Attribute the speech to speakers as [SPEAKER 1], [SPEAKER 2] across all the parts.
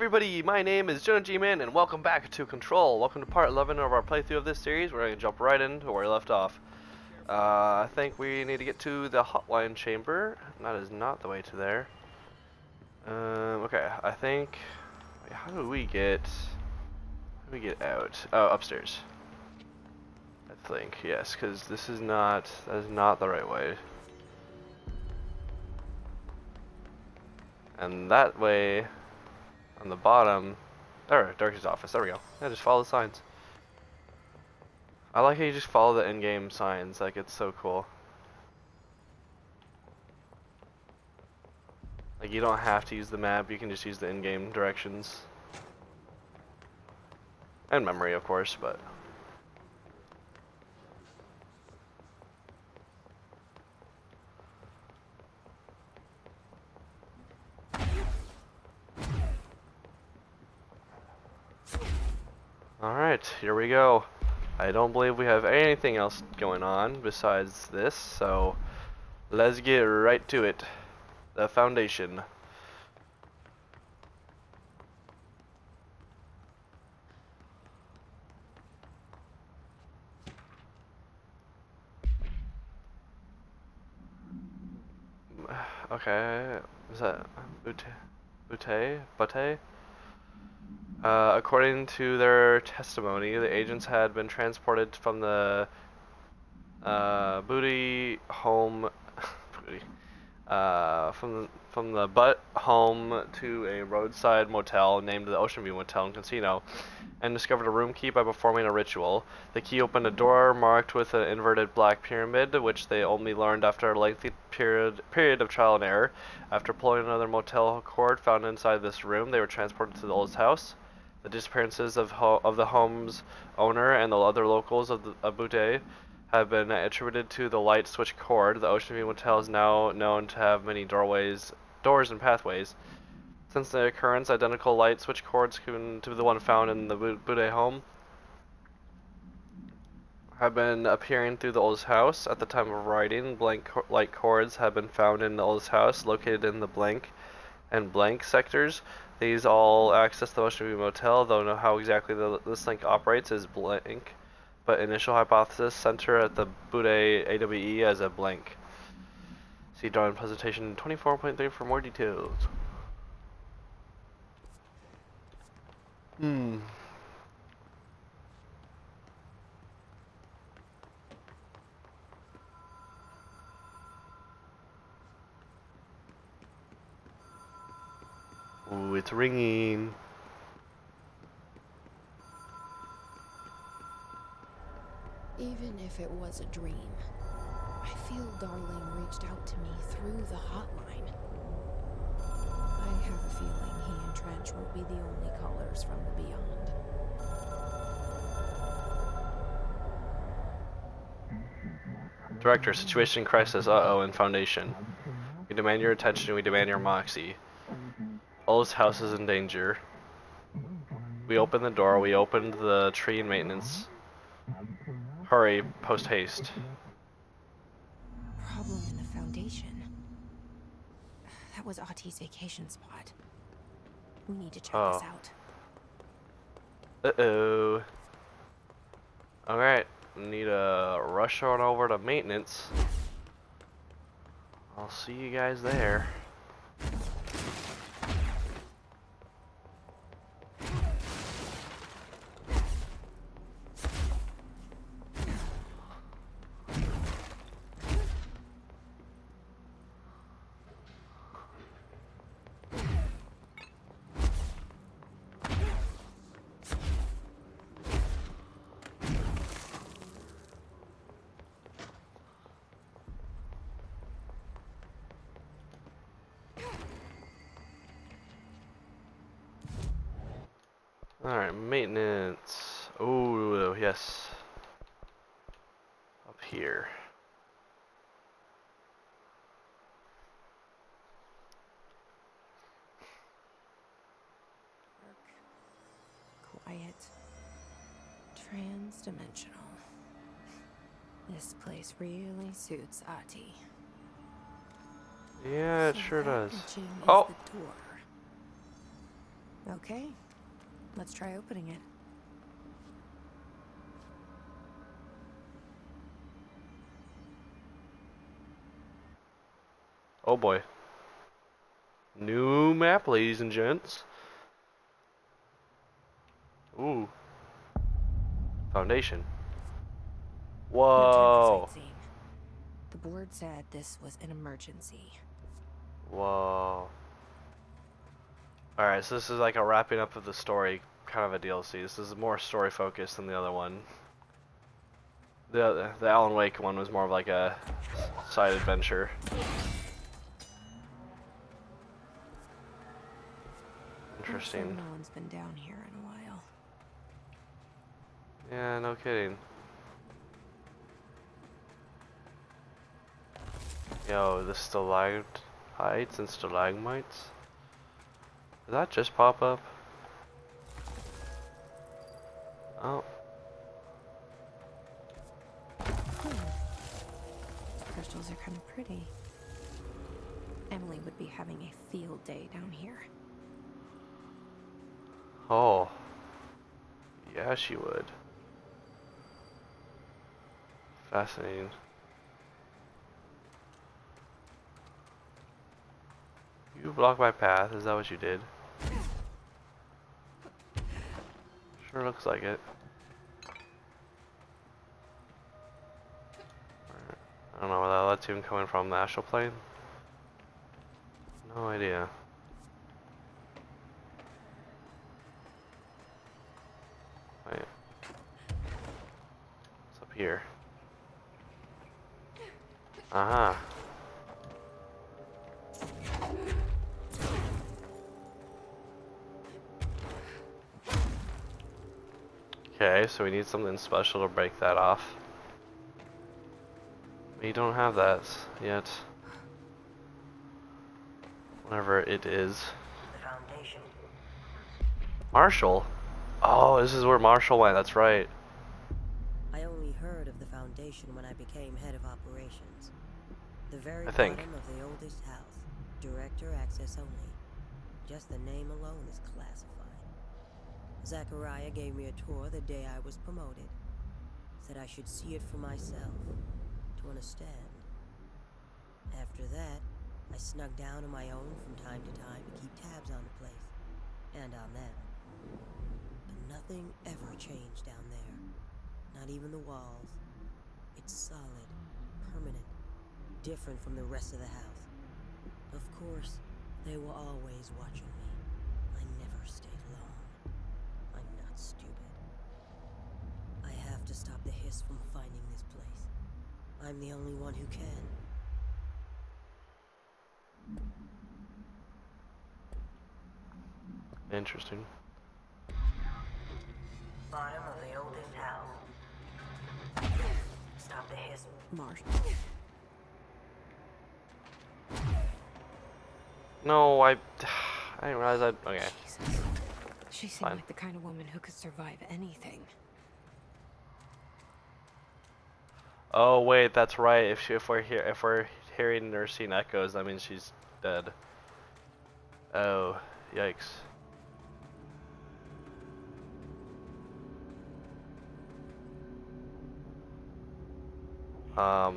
[SPEAKER 1] everybody, my name is Jonah G-Man and welcome back to Control. Welcome to part 11 of our playthrough of this series. We're going to jump right into where we left off. I think we need to get to the hotline chamber. That is not the way to there. Okay, I think... Wait, how do we get out? Oh, upstairs. I think, yes, because that is not the right way. And that way... on the bottom, there, Darky's office, there we go. Yeah, just follow the signs. I like how you just follow the in-game signs, like it's so cool. Like you don't have to use the map, you can just use the in-game directions. And memory, of course, but... Alright, here we go. I don't believe we have anything else going on besides this, so let's get right to it. The foundation. Okay, is that Butte? According to their testimony, the agents had been transported from the Booty home, from the Butt home to a roadside motel named the Ocean View Motel and Casino, and discovered a room key by performing a ritual. The key opened a door marked with an inverted black pyramid, which they only learned after a lengthy period of trial and error. After pulling another motel cord found inside this room, they were transported to the old house. The disappearances of the home's owner and the other locals of Butte have been attributed to the light switch cord. The Ocean View Motel is now known to have many doors and pathways. Since the occurrence, identical light switch cords to the one found in the Butte home have been appearing through the old house. At the time of writing, blank light cords have been found in the old house, located in the blank and blank sectors. These all access the Ocean View Motel, though how exactly this link operates is blank, but initial hypothesis center at the Butte AWE as a blank. See drawing presentation 24.3 for more details. Ooh, it's ringing.
[SPEAKER 2] Even if it was a dream, I feel Darling reached out to me through the hotline. I have a feeling he and Trench won't be the only callers from the beyond.
[SPEAKER 1] Director, situation crisis, uh-oh, in Foundation. We demand your attention, we demand your moxie. Old's house is in danger. We opened the door, we opened the tree and maintenance. Hurry, post haste.
[SPEAKER 2] Problem in the Foundation. That was Auti's vacation spot. We need to check this out.
[SPEAKER 1] Uh-oh. Alright, need to rush on over to maintenance. I'll see you guys there. Alright, maintenance. Oh, yes. Up here.
[SPEAKER 2] Quiet. Trans-dimensional. This place really suits Auti.
[SPEAKER 1] Yeah, it sure does.
[SPEAKER 2] The
[SPEAKER 1] Oh!
[SPEAKER 2] door. Okay, let's try opening it.
[SPEAKER 1] Oh boy. New map, ladies and gents. Ooh. Foundation.
[SPEAKER 2] No time for
[SPEAKER 1] Whoa.
[SPEAKER 2] sightseeing. The board said this was an emergency.
[SPEAKER 1] Whoa. Alright, so this is like a wrapping up of the story, kind of a DLC. This is more story focused than the other one. The Alan Wake one was more of like a side adventure. Interesting.
[SPEAKER 2] Also, no one's been down here in a while.
[SPEAKER 1] Yeah, no kidding. Yo, the stalactites and stalagmites? Did that just pop up? Oh.
[SPEAKER 2] Crystals are kind of pretty. Emily would be having a field day down here.
[SPEAKER 1] Oh. Yeah, she would. Fascinating. You blocked my path, is that what you did? Sure looks like it. I don't know where that let's even coming from, the astral plane? No idea. Wait. What's up here? Aha. Okay, so we need something special to break that off. We don't have that yet. Whatever it is.
[SPEAKER 3] The Foundation.
[SPEAKER 1] Marshall? Oh, this is where Marshall went, that's right.
[SPEAKER 3] I only heard of the Foundation when I became head of operations. The very
[SPEAKER 1] I think.
[SPEAKER 3] bottom of the oldest house. Director access only. Just the name alone is classified. Zachariah gave me a tour the day I was promoted. Said I should see it for myself. To understand. After that, I snuck down on my own from time to time to keep tabs on the place. And on them. But nothing ever changed down there. Not even the walls. It's solid, permanent, different from the rest of the house. Of course, they were always watching me. I never stayed long. I'm not stupid. I have to stop the hiss from finding this place. I'm the only one who can.
[SPEAKER 1] Interesting.
[SPEAKER 3] Bottom of the oldest house. Stop the hiss.
[SPEAKER 2] Marsh.
[SPEAKER 1] No, I didn't realize that. Okay.
[SPEAKER 2] Jesus. She seemed
[SPEAKER 1] Fine.
[SPEAKER 2] like the kind of woman who could survive anything.
[SPEAKER 1] Oh wait, that's right. If we're hearing or seeing echoes, that means she's dead. Oh, yikes. Oh.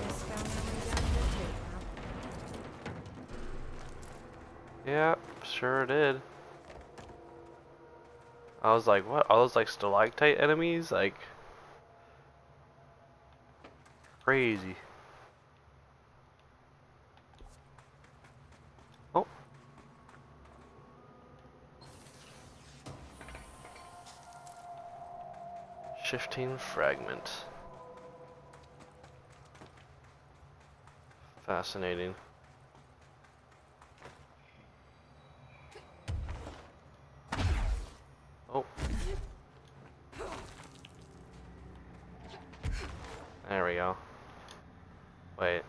[SPEAKER 2] Miss found Emily down here too, huh?
[SPEAKER 1] Yeah, sure did. I was like, what? Are those like stalactite enemies? Like, crazy. Oh. Shifting fragment. Fascinating. Oh. There we go. Wait.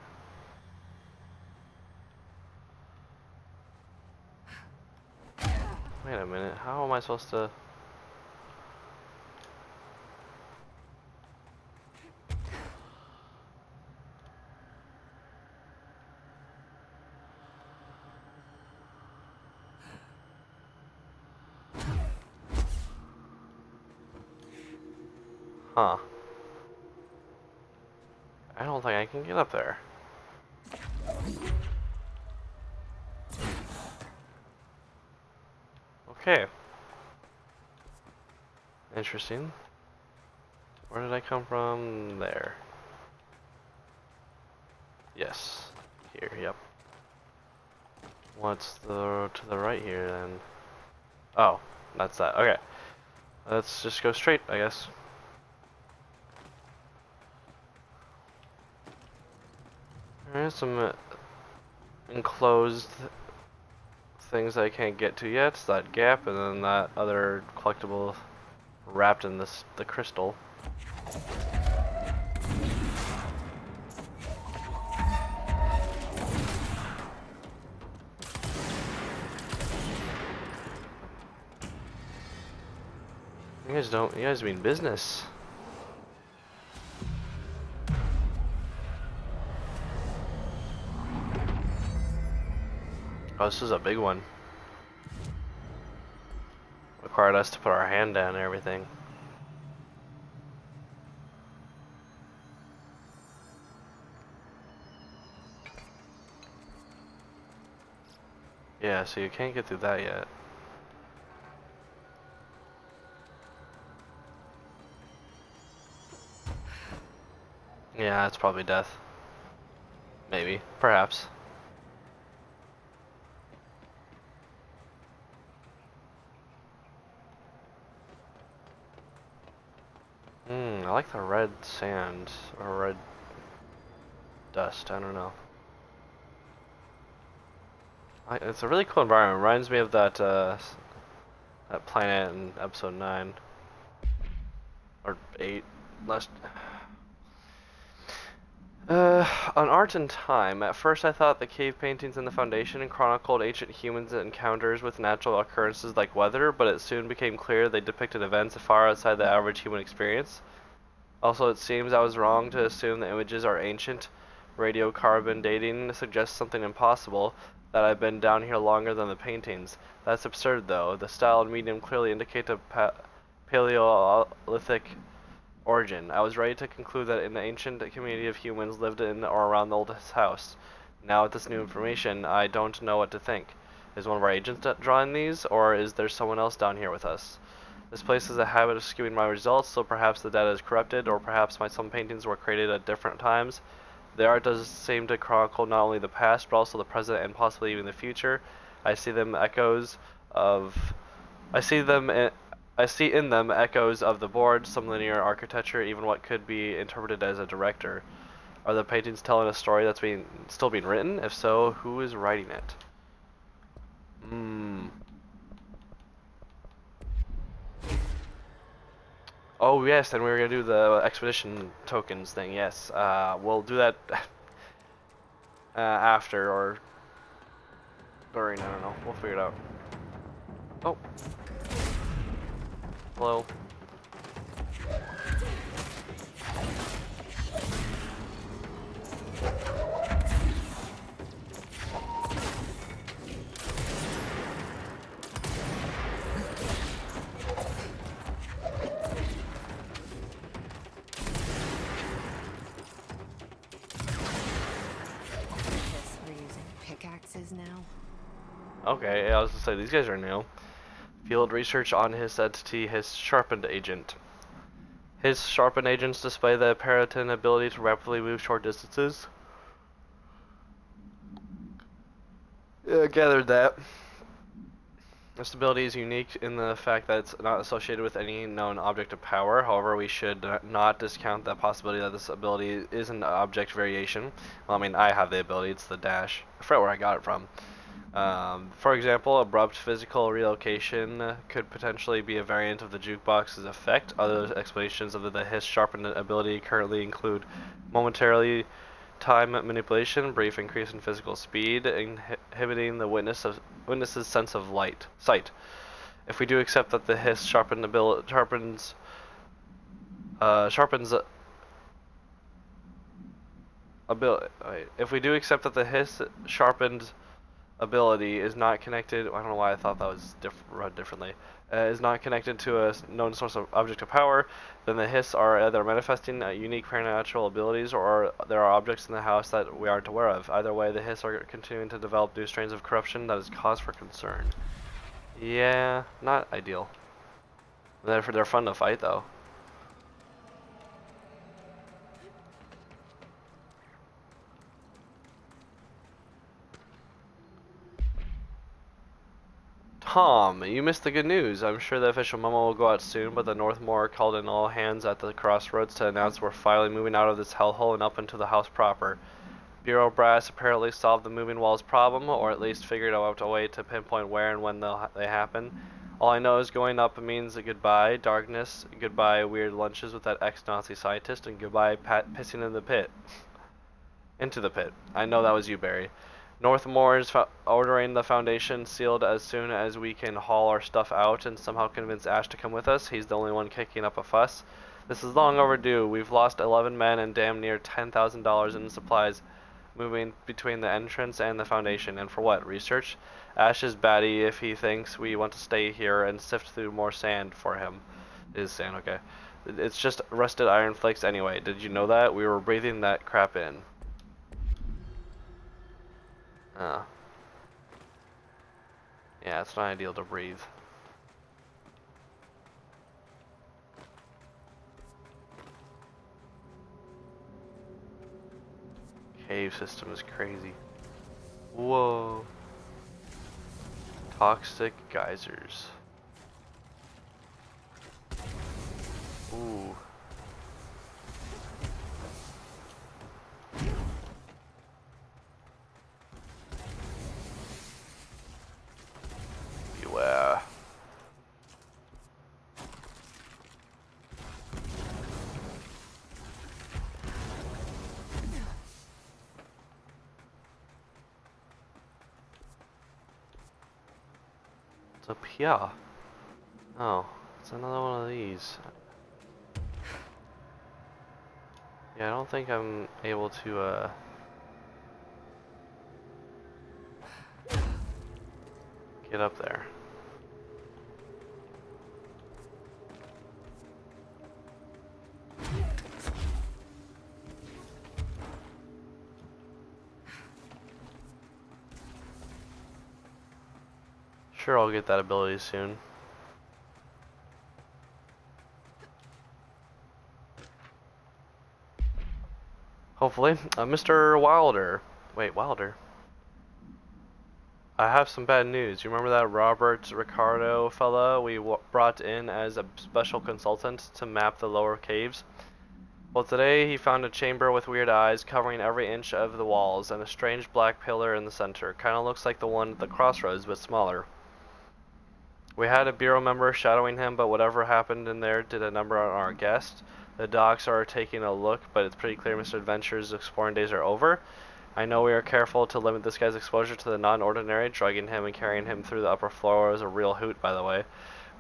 [SPEAKER 1] Wait a minute. How am I supposed to... Huh. I don't think I can get up there. Okay. Interesting. Where did I come from? There. Yes. Here, yep. What's the to the right here then? Oh, that's that. Okay. Let's just go straight, I guess. There's some enclosed things I can't get to yet. It's that gap, and then that other collectible wrapped in the crystal. You guys mean business. Oh, this is a big one. Required us to put our hand down and everything. Yeah, so you can't get through that yet. Yeah, it's probably death. Maybe. Perhaps. I like the red sand, or red dust, I don't know. It's a really cool environment. It reminds me of that, that planet in episode 9. Or 8. Last... on art and time. At first I thought the cave paintings in the foundation chronicled ancient humans' encounters with natural occurrences like weather, but it soon became clear they depicted events far outside the average human experience. Also, it seems I was wrong to assume the images are ancient. Radiocarbon dating suggests something impossible, that I've been down here longer than the paintings. That's absurd though. The style and medium clearly indicate a Paleolithic origin. I was ready to conclude that in the ancient community of humans lived in or around the oldest house. Now with this new information, I don't know what to think. Is one of our agents drawing these, or is there someone else down here with us? This place has a habit of skewing my results, so perhaps the data is corrupted, or perhaps some paintings were created at different times. The art does seem to chronicle not only the past, but also the present and possibly even the future. I see them echoes of... I see in them echoes of the board, some linear architecture, even what could be interpreted as a director. Are the paintings telling a story that's still being written? If so, who is writing it? Oh yes, and we were gonna do the expedition tokens thing. Yes, we'll do that after or during. I don't know. We'll figure it out. Oh, hello.
[SPEAKER 2] We're using pickaxes now.
[SPEAKER 1] Okay, yeah, I was gonna say these guys are new. Field research on his entity, his sharpened agent. His sharpened agents display the apparent ability to rapidly move short distances. Yeah, I gathered that. This ability is unique in the fact that it's not associated with any known object of power. However, we should not discount the possibility that this ability is an object variation. Well, I mean, I have the ability, it's the dash. I forget where I got it from. For example, abrupt physical relocation could potentially be a variant of the jukebox's effect. Other explanations of the hiss sharpened ability currently include momentarily time manipulation, brief increase in physical speed, inhibiting the witness's sense of sight. If we do accept that the hiss sharpened ability sharpens ability, if we do accept that the hiss sharpened ability is not connected. I don't know why I thought that was read differently. Is not connected to a known source of object of power, then the hiss are either manifesting unique supernatural abilities or there are objects in the house that we aren't aware of. Either way, the hiss are continuing to develop new strains of corruption that is cause for concern. Yeah, not ideal. They're fun to fight though. Tom, you missed the good news. I'm sure the official memo will go out soon, but the Northmore called in all hands at the crossroads to announce we're finally moving out of this hellhole and up into the house proper. Bureau brass apparently solved the moving walls problem, or at least figured out a way to pinpoint where and when they happen. All I know is going up means goodbye darkness, goodbye weird lunches with that ex-Nazi scientist, and goodbye pissing in the pit. Into the pit. I know that was you, Barry. Northmore is ordering the foundation sealed as soon as we can haul our stuff out and somehow convince Ash to come with us. He's the only one kicking up a fuss. This is long overdue. We've lost 11 men and damn near $10,000 in supplies moving between the entrance and the foundation. And for what? Research? Ash is batty if he thinks we want to stay here and sift through more sand for him. Is sand okay? It's just rusted iron flakes anyway. Did you know that? We were breathing that crap in. Oh. Yeah, it's not ideal to breathe. Cave system is crazy. Whoa. Toxic geysers. Ooh. Beware. What's up here? Oh, it's another one of these. Yeah, I don't think I'm able to, get up there. Sure, I'll get that ability soon. Hopefully. Mr. Wilder. Wait, Wilder? I have some bad news. You remember that Robert Ricardo fella we brought in as a special consultant to map the lower caves? Well, today he found a chamber with weird eyes covering every inch of the walls and a strange black pillar in the center. Kinda looks like the one at the crossroads, but smaller. We had a bureau member shadowing him, but whatever happened in there did a number on our guest. The docs are taking a look, but it's pretty clear Mr. Adventure's exploring days are over. I know we are careful to limit this guy's exposure to the non-ordinary. Drugging him and carrying him through the upper floor was a real hoot, by the way.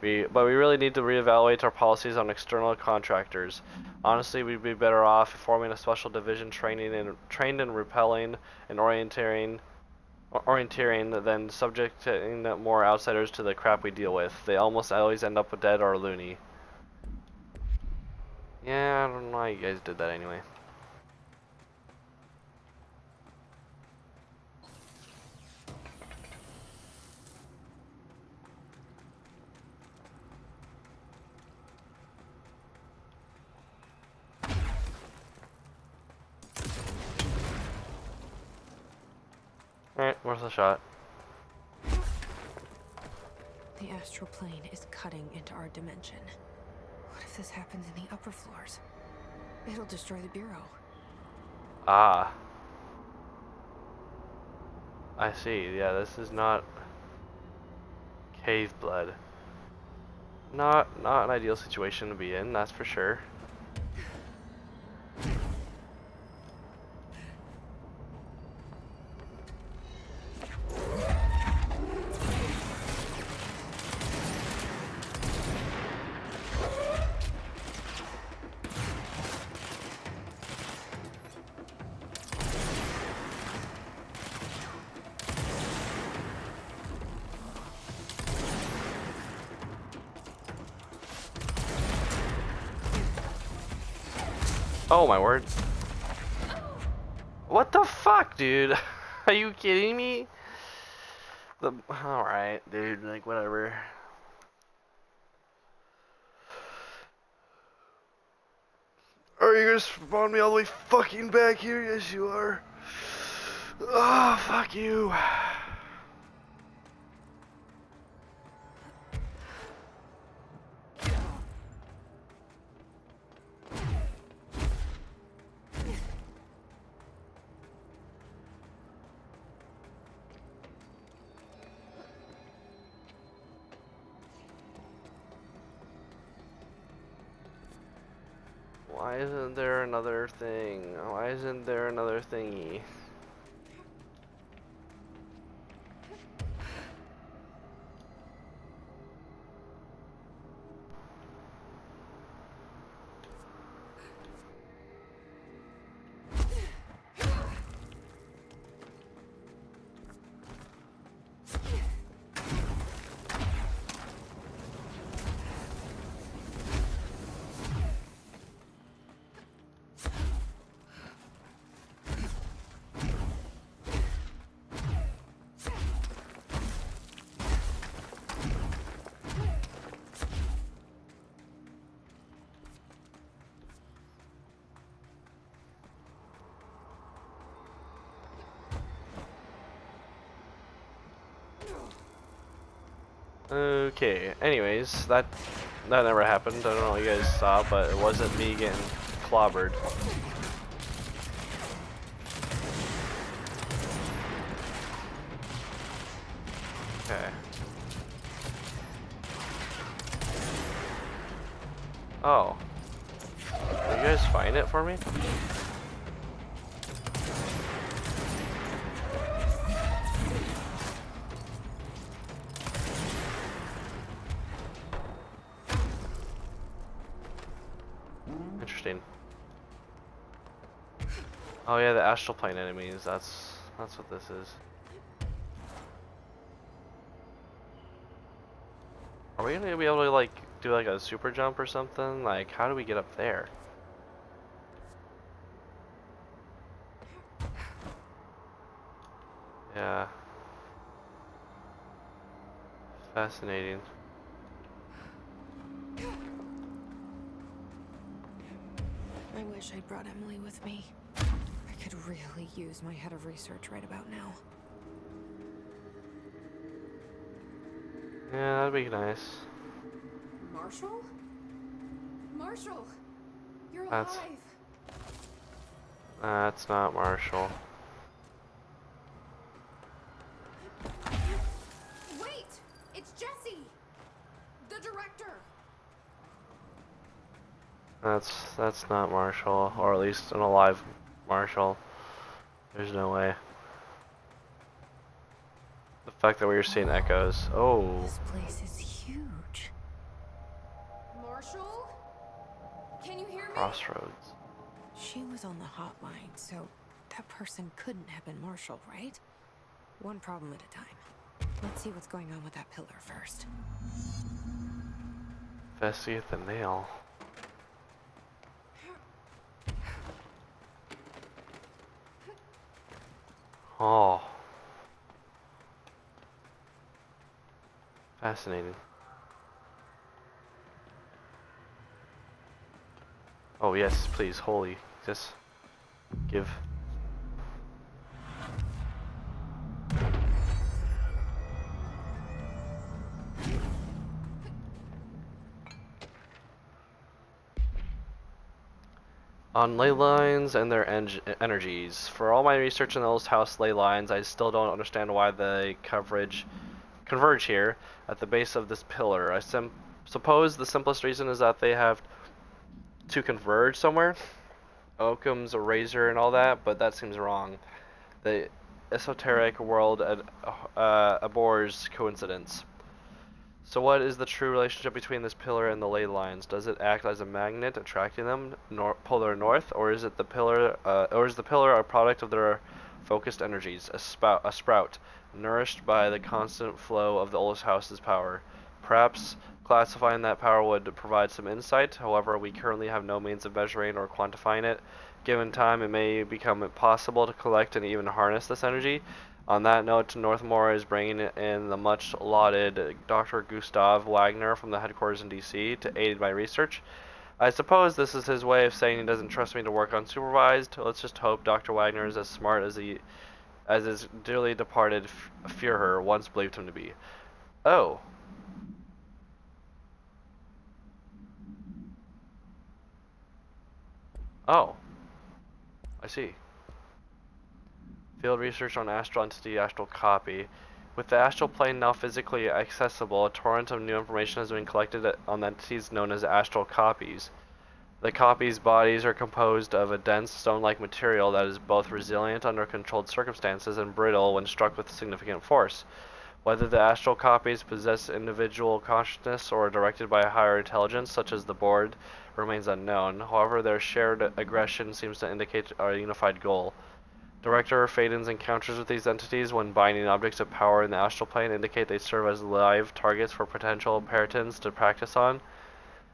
[SPEAKER 1] But we really need to reevaluate our policies on external contractors. Honestly, we'd be better off forming a special division trained in repelling and orienteering than subjecting more outsiders to the crap we deal with. They almost always end up dead or loony. Yeah, I don't know how you guys did that anyway. Alright, worth a shot.
[SPEAKER 2] The astral plane is cutting into our dimension. What if this happens in the upper floors? It'll destroy the bureau.
[SPEAKER 1] Ah. I see. Yeah, this is not cave blood. Not an ideal situation to be in, that's for sure. Oh my word. What the fuck, dude? Are you kidding me? Alright, dude, like whatever. Are you gonna spawn me all the way fucking back here? Yes, you are. Oh, fuck you. Why isn't there another thing? Why isn't there another thingy? Okay, anyways, that never happened. I don't know what you guys saw, but it wasn't me getting clobbered. Okay. Oh. Will you guys find it for me? Interesting. Oh yeah, the astral plane enemies. That's what this is. Are we gonna be able to like do like a super jump or something? Like, how do we get up there? Yeah. Fascinating.
[SPEAKER 2] I wish I'd brought Emily with me. I could really use my head of research right about now.
[SPEAKER 1] Yeah, that'd be nice.
[SPEAKER 2] Marshall? Marshall! You're
[SPEAKER 1] That's-
[SPEAKER 2] alive!
[SPEAKER 1] That's not Marshall.
[SPEAKER 2] Wait! It's Jesse! The director!
[SPEAKER 1] That's not Marshall, or at least an alive Marshall. There's no way. The fact that we were seeing echoes. Oh.
[SPEAKER 2] This place is huge. Marshall? Can you hear me?
[SPEAKER 1] Crossroads.
[SPEAKER 2] She was on the hotline, so that person couldn't have been Marshall, right? One problem at a time. Let's see what's going on with that pillar first.
[SPEAKER 1] Investigate the nail. Oh. Fascinating. Oh yes, please, holy. Just give. On ley lines and their energies. For all my research in those house ley lines, I still don't understand why they converge here at the base of this pillar. I suppose the simplest reason is that they have to converge somewhere. Occam's razor and all that, but that seems wrong. The esoteric world abhors coincidence. So what is the true relationship between this pillar and the ley lines? Does it act as a magnet, attracting them polar north, or is the pillar a product of their focused energies, a sprout, nourished by the constant flow of the oldest house's power? Perhaps Classifying that power would provide some insight. However, we currently have no means of measuring or quantifying it. Given time, it may become impossible to collect and even harness this energy. On that note, Northmore is bringing in the much lauded Dr. Gustav Wagner from the headquarters in DC to aid my research. I suppose this is his way of saying he doesn't trust me to work unsupervised. Let's just hope Dr. Wagner is as smart as his dearly departed Führer once believed him to be. Oh. Oh. I see. Field research on astral entity, astral copy. With the astral plane now physically accessible, a torrent of new information has been collected on entities known as astral copies. The copies' bodies are composed of a dense stone-like material that is both resilient under controlled circumstances and brittle when struck with significant force. Whether the astral copies possess individual consciousness or are directed by a higher intelligence, such as the board, remains unknown. However, their shared aggression seems to indicate a unified goal. Director Faden's encounters with these entities when binding objects of power in the astral plane indicate they serve as live targets for potential Peritons to practice on.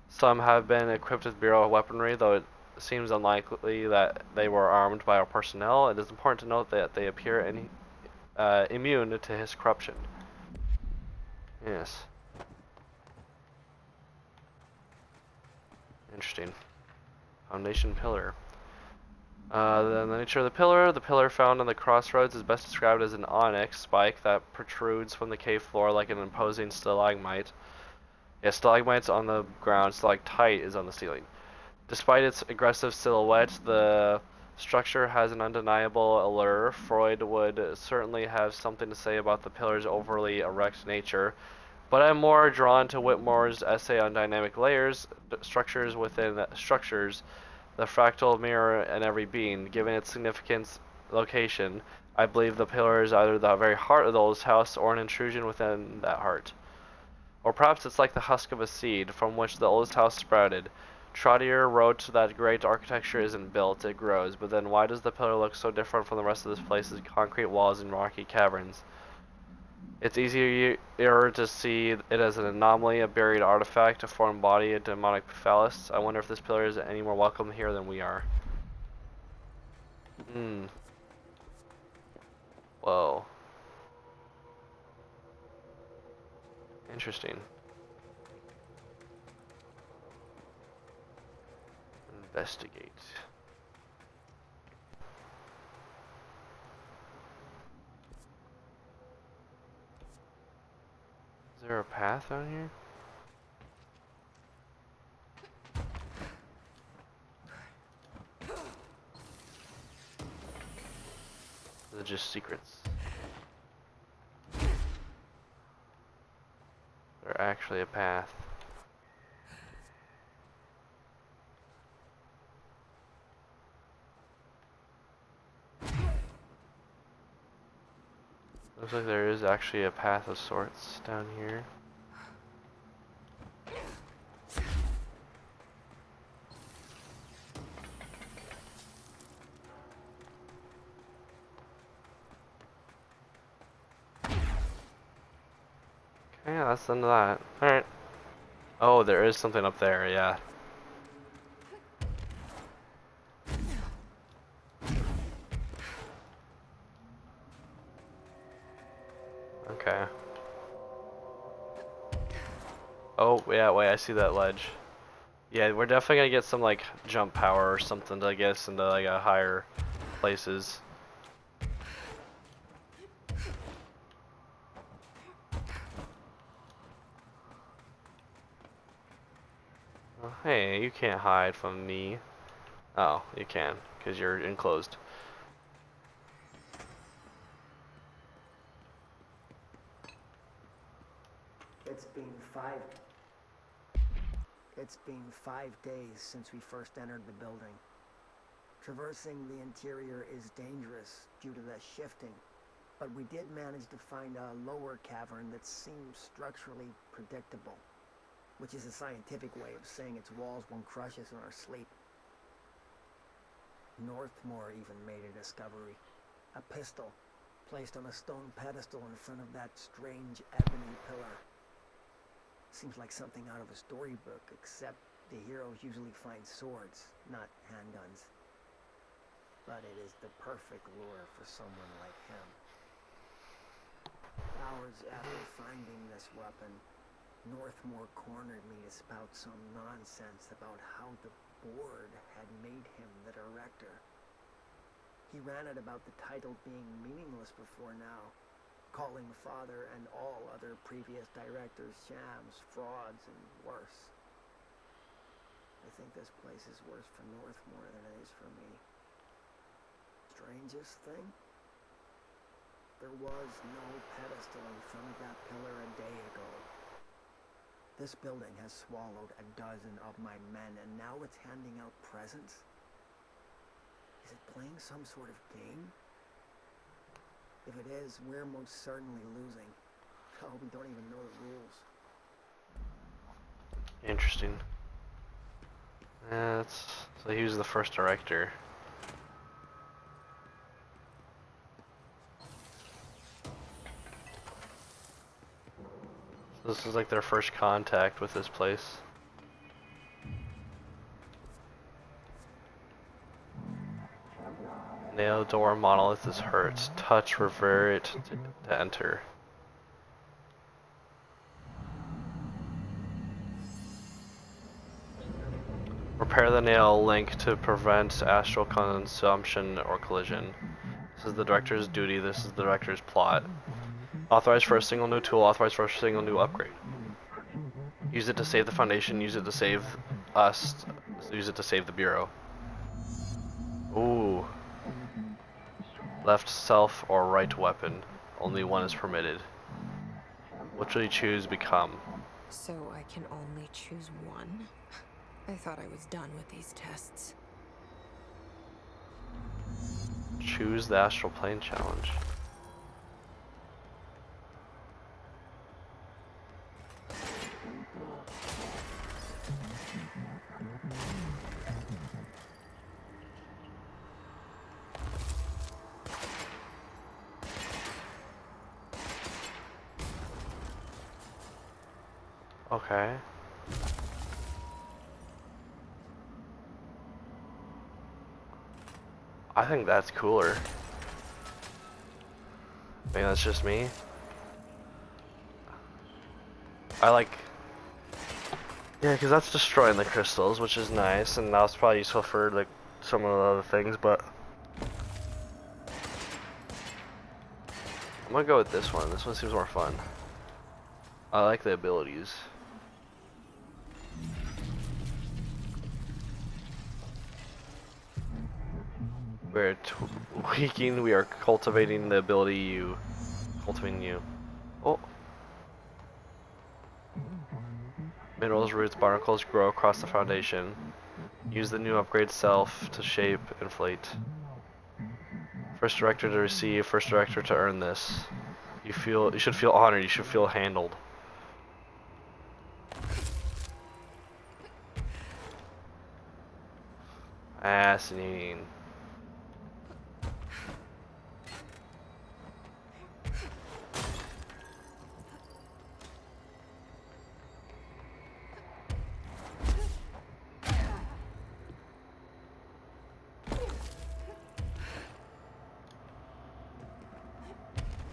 [SPEAKER 1] Some have been equipped with Bureau weaponry, though it seems unlikely that they were armed by our personnel. It is important to note that they appear immune to his corruption. Yes. Interesting. Foundation pillar. The nature of the pillar found on the crossroads is best described as an onyx spike that protrudes from the cave floor like an imposing stalagmite. Yeah, stalagmites on the ground, stalactite is on the ceiling. Despite its aggressive silhouette, the structure has an undeniable allure. Freud would certainly have something to say about the pillar's overly erect nature, but I'm more drawn to Whitmore's essay on dynamic layers, structures within structures, the fractal mirror in every being. Given its significant location, I believe the pillar is either the very heart of the oldest house or an intrusion within that heart. Or perhaps it's like the husk of a seed from which the oldest house sprouted. Trottier wrote that great architecture isn't built, it grows, but then why does the pillar look so different from the rest of this place's concrete walls and rocky caverns? It's easier to see it as an anomaly, a buried artifact, a foreign body, a demonic phallus. I wonder if this pillar is any more welcome here than we are. Whoa. Interesting. Investigate. Is there a path down here? Is it just secrets? There's actually a path. Looks like there is actually a path of sorts down here. Okay, yeah, that's the end of that. Alright. Oh, there is something up there, yeah. Okay. Oh, yeah, wait, I see that ledge. Yeah, we're definitely gonna get some, like, jump power or something to get us into, like, higher places. Oh, hey, you can't hide from me. Oh, you can, because you're enclosed.
[SPEAKER 4] It's been 5 days since we first entered the building. Traversing the interior is dangerous due to the shifting, but we did manage to find a lower cavern that seems structurally predictable, which is a scientific way of saying its walls won't crush us in our sleep. Northmore even made a discovery. A pistol, placed on a stone pedestal in front of that strange ebony pillar. Seems like something out of a storybook, except the heroes usually find swords, not handguns. But it is the perfect lure for someone like him. Hours after finding this weapon, Northmore cornered me to spout some nonsense about how the board had made him the director. He ranted about the title being meaningless before now, calling Father and all other previous directors shams, frauds, and worse. I think this place is worse for Northmore than it is for me. Strangest thing? There was no pedestal in front of that pillar a day ago. This building has swallowed a dozen of my men, and now it's handing out presents? Is it playing some sort of game? If it is, we're most certainly losing. Oh, we don't even know the rules.
[SPEAKER 1] Interesting. So he was the first director. So this is like their first contact with this place. Nail door monolith is hurts. Touch revert to enter. Repair the nail link to prevent astral consumption or collision. This is the director's duty. This is the director's plot. Authorized for a single new tool. Authorized for a single new upgrade. Use it to save the Foundation. Use it to save us. Use it to save the Bureau. Ooh. Left self or right weapon. Only one is permitted. What should you choose become?
[SPEAKER 2] So I can only choose one? I thought I was done with these tests.
[SPEAKER 1] Choose the Astral Plane Challenge. Okay. I think that's cooler. Maybe that's just me. I like... Yeah, because that's destroying the crystals, which is nice, and that's probably useful for like some of the other things, but... I'm gonna go with this one. This one seems more fun. I like the abilities. We're tweaking, we are cultivating the ability you... Cultivating you. Oh! Minerals, roots, barnacles grow across the Foundation. Use the new upgrade self to shape, inflate. First director to receive, first director to earn this. You should feel honored, you should feel handled. Fascinating.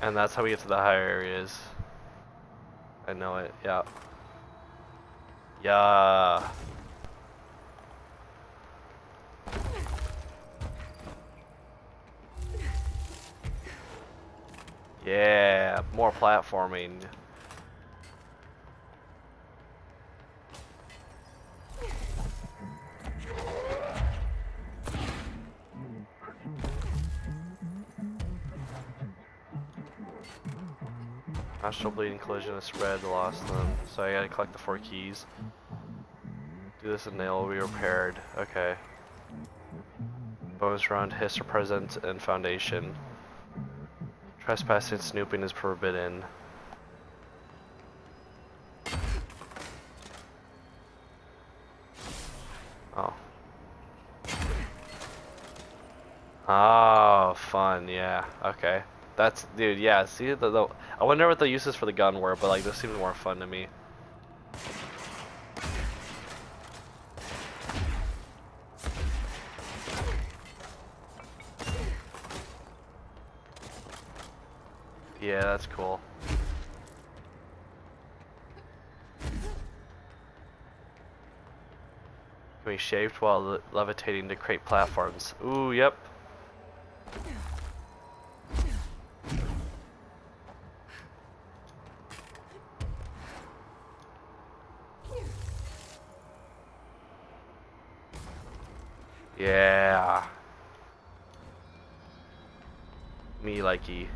[SPEAKER 1] And that's how we get to the higher areas. I know it, yeah. Yeah. Yeah, more platforming. Astral bleeding, collision, has spread, lost them. So I gotta collect the 4 keys. Do this and nail will be repaired. Okay. Bonus round, hiss are present in Foundation. Trespassing, snooping is forbidden. Oh. Oh, fun, yeah, okay. That's, dude, yeah, see, I wonder what the uses for the gun were, but like, this seems more fun to me. Yeah, that's cool. Can be shaped while levitating to create platforms. Ooh, yep. Yeah. Me likey.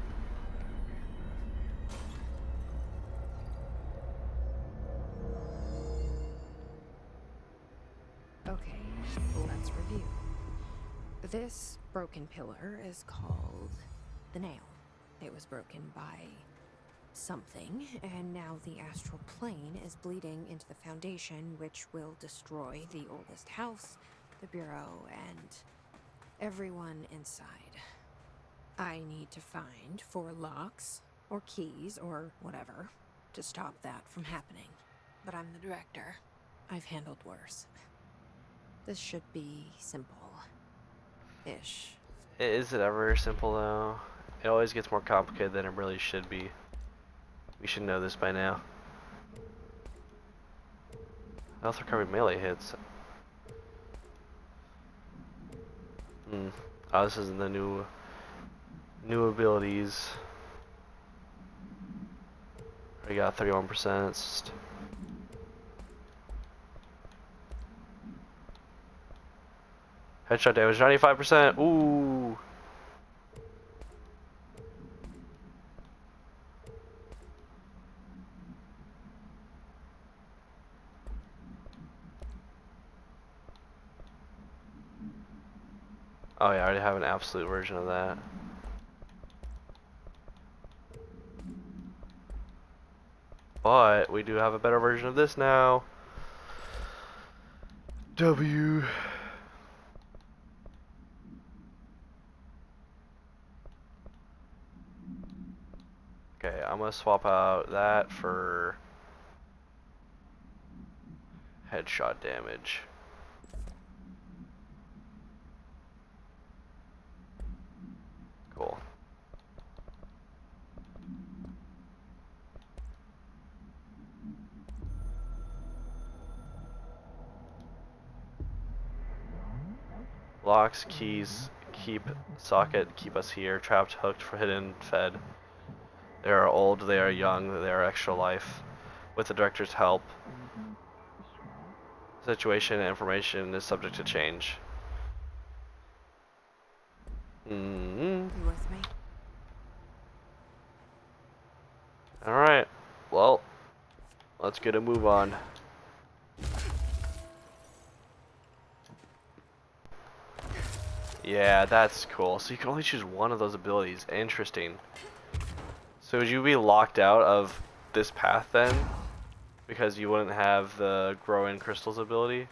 [SPEAKER 2] Okay, let's review. This broken pillar is called the nail. It was broken by something, and now the astral plane is bleeding into the foundation, which will destroy the oldest house, the bureau, and everyone inside. I need to find 4 locks, or keys, or whatever, to stop that from happening. But I'm the director. I've handled worse. This should be simple-ish.
[SPEAKER 1] Is it ever simple though? It always gets more complicated than it really should be. We should know this by now. Health recovery melee hits. Oh, this isn't the new abilities. I got 31%. It's just... Headshot damage 95%. Ooh. Oh yeah, I already have an absolute version of that. But we do have a better version of this now. W. Okay, I'm gonna swap out that for headshot damage. Cool. Locks, keys, socket, keep us here, trapped, hooked, hidden, fed. They are old, they are young, they are extra life. With the director's help, situation and information is subject to change.
[SPEAKER 2] You with me?
[SPEAKER 1] Alright, well, let's get a move on. Yeah, that's cool. So you can only choose one of those abilities. Interesting. So would you be locked out of this path then? Because you wouldn't have the grow in crystals ability?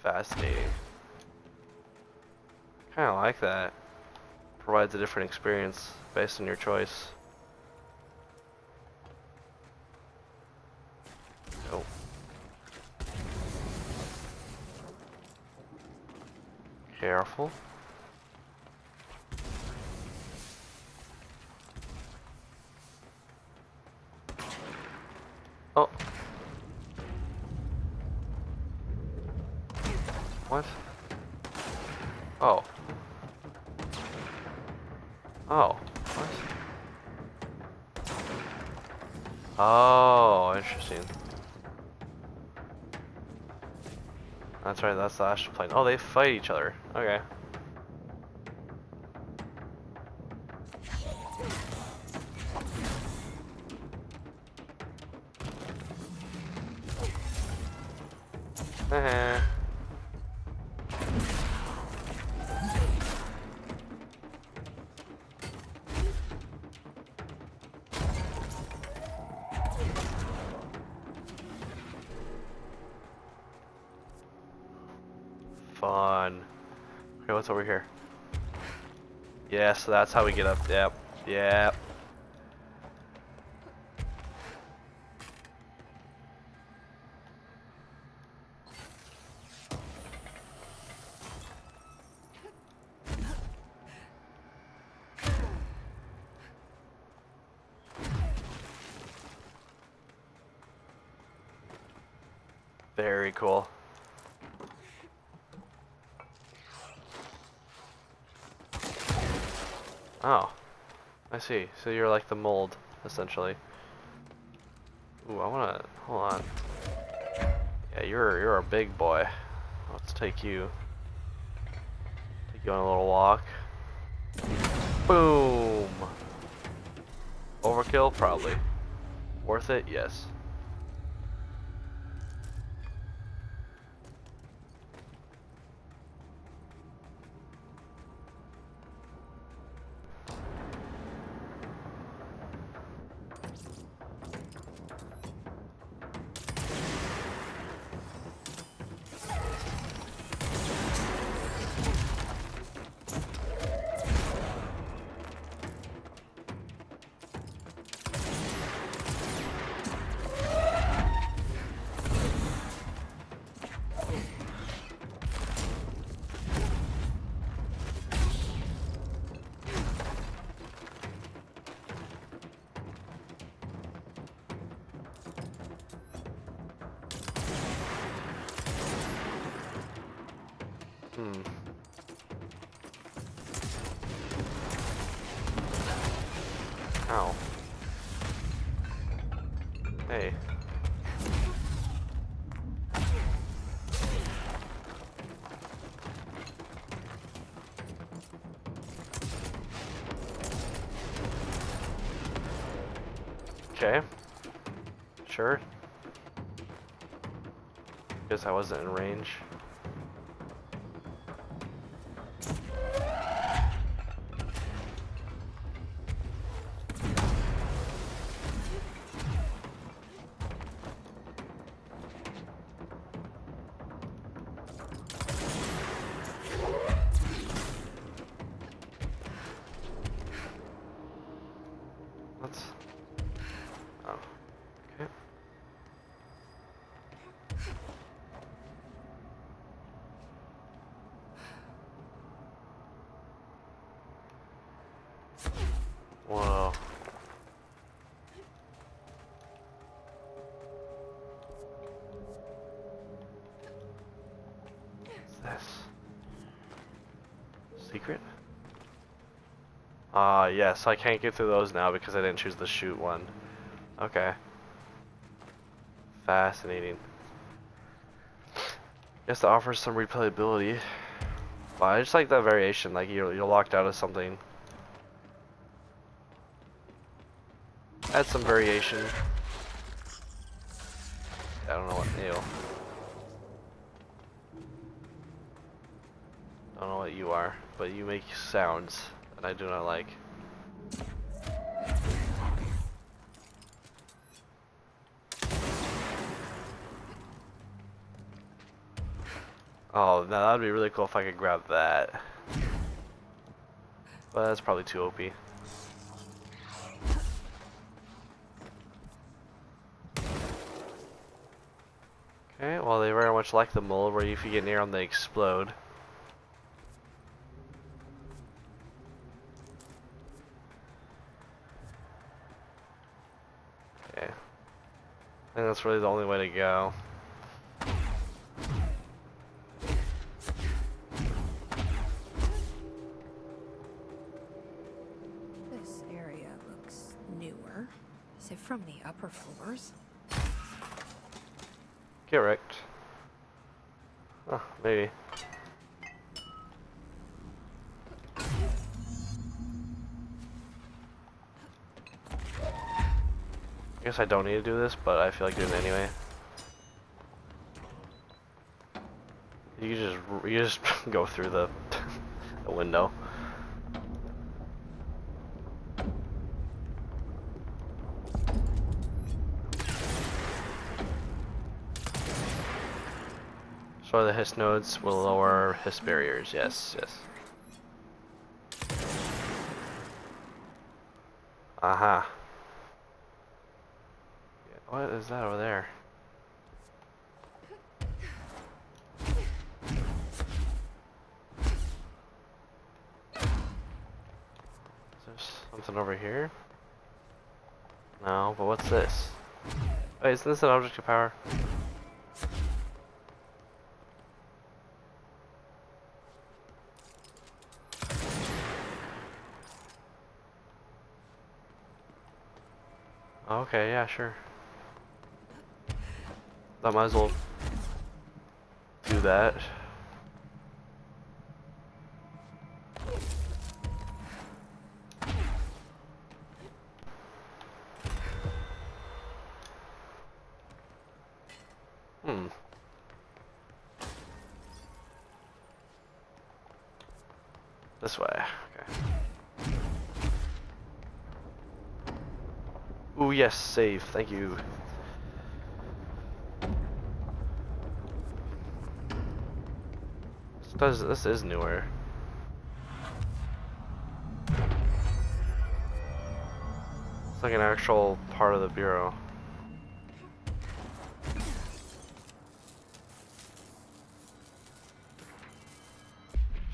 [SPEAKER 1] Fascinating. Kinda like that. Provides a different experience based on your choice. Oh. Careful. Oh. What? Oh. Oh. What? Oh, interesting. That's right, that's the astral plane. Oh, they fight each other. Okay. Heh. Fun. Okay, what's over here? Yeah, so that's how we get up. Yep. Yep. Very cool. Oh, I see. So you're like the mold, essentially. Ooh, I wanna, hold on. Yeah, you're a big boy. Let's take you on a little walk. Boom! Overkill? Probably. Worth it? Yes. Hmm. Ow. Hey. Okay. Sure. Guess I wasn't in range. Let's... Oh. Okay. Whoa. What's this? Secret? Yes, I can't get through those now because I didn't choose the shoot one. Okay. Fascinating. Guess that offers some replayability. But I just like that variation, like you're locked out of something. Add some variation. I don't know what, ew. Don't know what you are, but you make sounds that I do not like. Oh, now that'd be really cool if I could grab that. But that's probably too OP. Okay, well they very much like the mold where if you get near them they explode. Okay. I think that's really the only way to go.
[SPEAKER 2] This area looks newer. Is it from the upper floors?
[SPEAKER 1] Correct. Oh, maybe. I guess I don't need to do this, but I feel like doing it anyway. You just go through the the window. So the hiss nodes will lower hiss barriers. Yes, yes. Aha. What is that over there? Is there something over here? No, but what's this? Wait, isn't this an object of power? Okay, yeah, sure. I might as well do that. Hmm. This way. Okay. Ooh, yes, save. Thank you. This is newer. It's like an actual part of the bureau.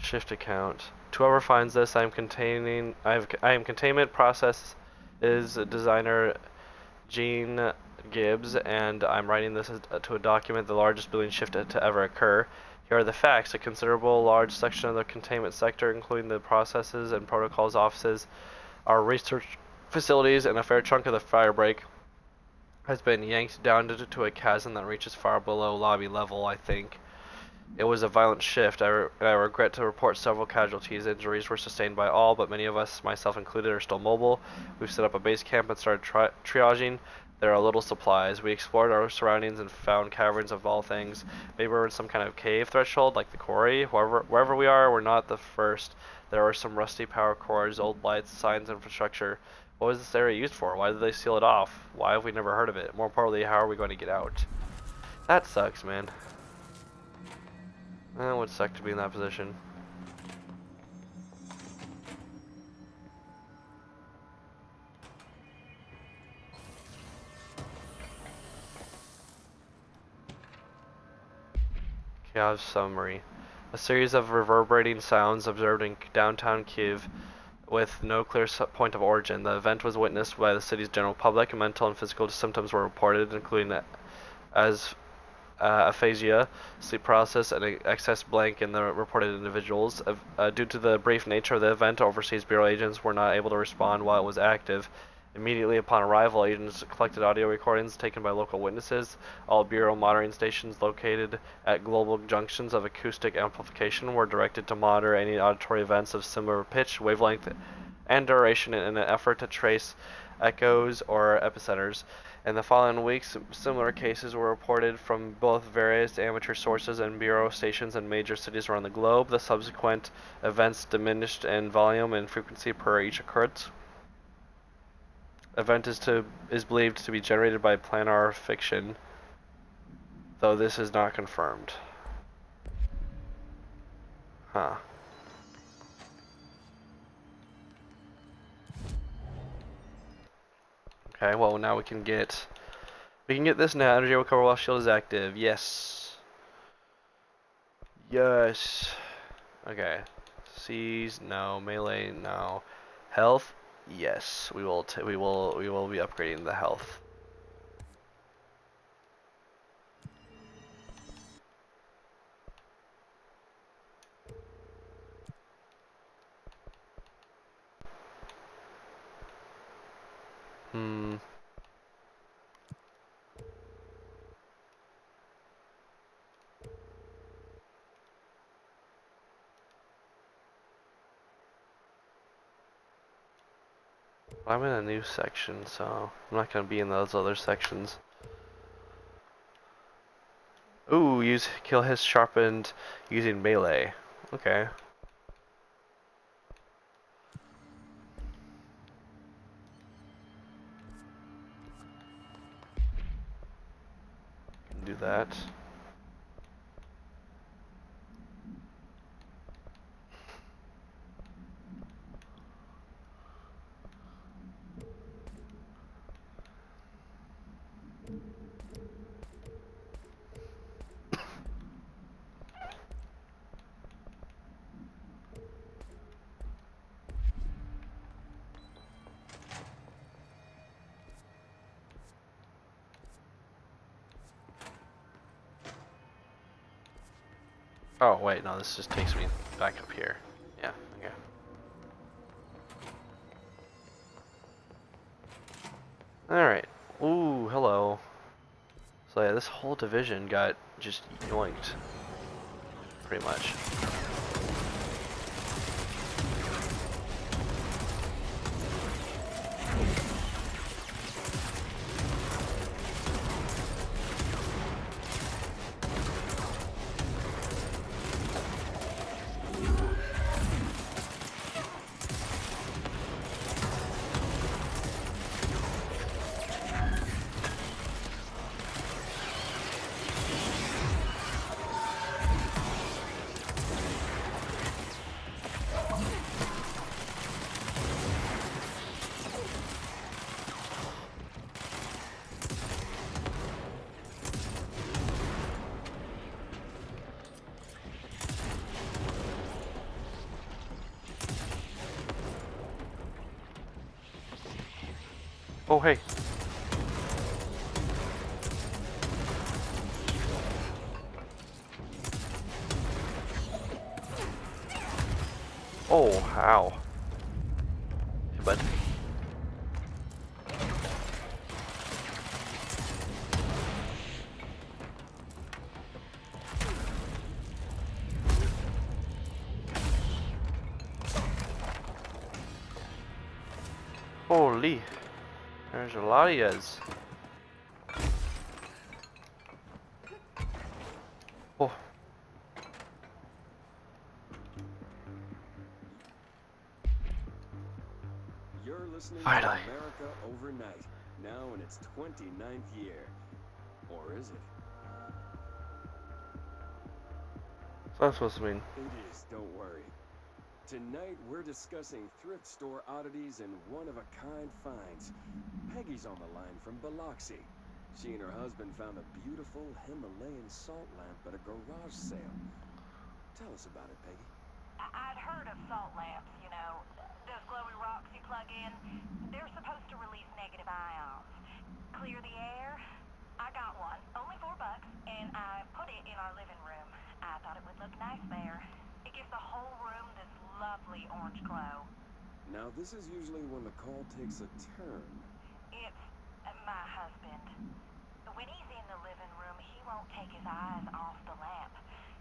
[SPEAKER 1] Shift account. To whoever finds this, I am containment process is designer Gene Gibbs, and I'm writing this to a document the largest building shift to ever occur. Here are the facts. A considerable large section of the containment sector, including the processes and protocols offices, our research facilities, and a fair chunk of the fire break, has been yanked down to a chasm that reaches far below lobby level, I think. It was a violent shift. I regret to report several casualties. Injuries were sustained by all, but many of us, myself included, are still mobile. We've set up a base camp and started triaging. There are little supplies. We explored our surroundings and found caverns of all things. Maybe we're in some kind of cave threshold, like the quarry. Wherever we are, we're not the first. There are some rusty power cords, old lights, signs, infrastructure. What was this area used for? Why did they seal it off? Why have we never heard of it? More importantly, how are we going to get out? That sucks, man. It would suck to be in that position. Chaos summary. A series of reverberating sounds observed in downtown Kiev with no clear point of origin. The event was witnessed by the city's general public. Mental and physical symptoms were reported, including as aphasia, sleep paralysis, and excess blank in the reported individuals. Due to the brief nature of the event, overseas bureau agents were not able to respond while it was active. Immediately upon arrival, agents collected audio recordings taken by local witnesses. All bureau monitoring stations located at global junctions of acoustic amplification were directed to monitor any auditory events of similar pitch, wavelength, and duration in an effort to trace echoes or epicenters. In the following weeks, similar cases were reported from both various amateur sources and bureau stations in major cities around the globe. The subsequent events diminished in volume and frequency per each occurrence. Event is believed to be generated by planar fiction, though this is not confirmed. Huh. Okay, well now we can get this now. Energy recover while shield is active. Yes. Yes. Okay. Seize, no. Melee, no. Health, yes. We will be upgrading the health. I'm in a new section, so I'm not gonna be in those other sections. Ooh, kill his sharpened using melee. Okay. Can do that. Oh wait, no, this just takes me back up here. Yeah, okay. Alright. Ooh, hello. So yeah, this whole division got just yoinked, pretty much. Oh, hey. Oh, ow. Hey, bud. Holy. There's a lot of yas. Oh.
[SPEAKER 5] You're listening
[SPEAKER 1] Finally.
[SPEAKER 5] to America Overnight, now in its 29th year. Or is it?
[SPEAKER 1] So that's supposed to mean.
[SPEAKER 5] It is, don't worry. Tonight we're discussing thrift store oddities and one-of-a-kind finds. Peggy's on the line from Biloxi. She and her husband found a beautiful Himalayan salt lamp at a garage sale. Tell us about it, Peggy.
[SPEAKER 6] I'd heard of salt lamps, you know, those glowy rocks you plug in. They're supposed to release negative ions. Clear the air? I got one, only $4, and I put it in our living room. I thought it would look nice there. It gives the whole room this lovely orange glow.
[SPEAKER 5] Now, this is usually when the call takes a turn.
[SPEAKER 6] It's my husband. When he's in the living room, he won't take his eyes off the lamp.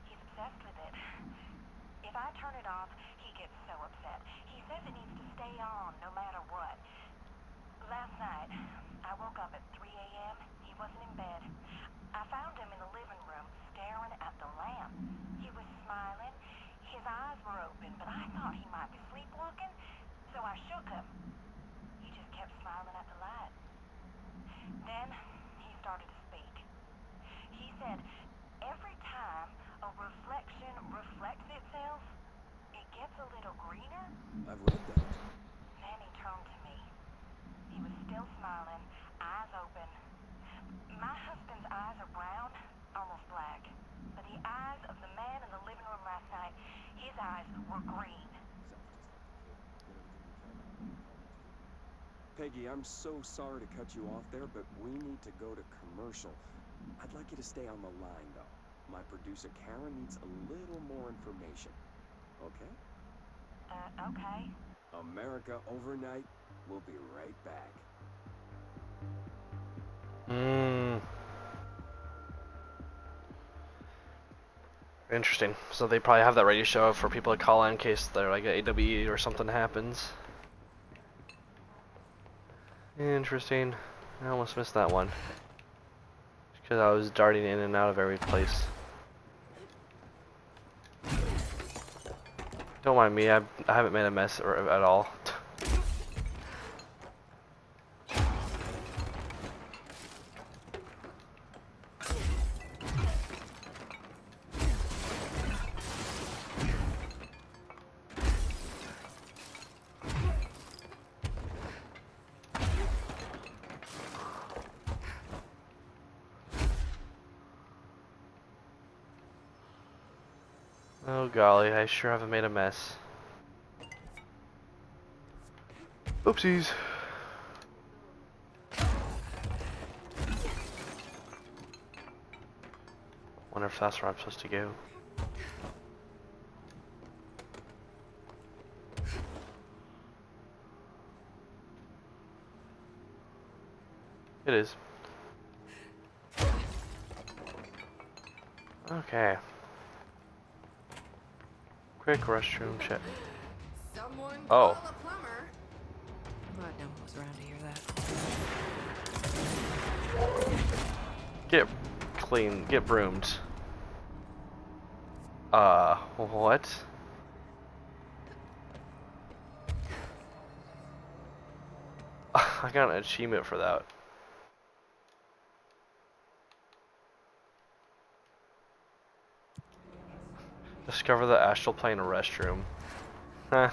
[SPEAKER 6] He's obsessed with it. If I turn it off, he gets so upset. He says it needs to stay on no matter what. Last night, I woke up at 3 a.m. He wasn't in bed. I found him in the living room staring at the lamp. He was smiling. His eyes were open, but I thought he might be sleepwalking, so I shook him. He just kept smiling at the light. Then he started to speak. He said, every time a reflection reflects itself, it gets a little greener.
[SPEAKER 5] I've read that.
[SPEAKER 6] Then he turned to me. He was still smiling, eyes open. My husband's eyes are brown, almost black. But the eyes of the man in the living room last night, his eyes were green.
[SPEAKER 5] Peggy, I'm so sorry to cut you off there, but we need to go to commercial. I'd like you to stay on the line, though. My producer, Karen, needs a little more information. Okay?
[SPEAKER 6] Okay.
[SPEAKER 5] America Overnight. We'll be right back.
[SPEAKER 1] Interesting. So they probably have that radio show for people to call in case they're like a AWE or something happens. Interesting. I almost missed that one. Because I was darting in and out of every place. Don't mind me, I haven't made a mess at all. Oh golly, I sure haven't made a mess. Oopsies. Wonder if that's where I'm supposed to go. It is. Okay. Quick restroom check.
[SPEAKER 2] Someone
[SPEAKER 1] Oh.
[SPEAKER 2] call a plumber. Glad no one was around to hear that.
[SPEAKER 1] Get clean. Get broomed. What? I got an achievement for that. Discover the astral plane restroom. Huh.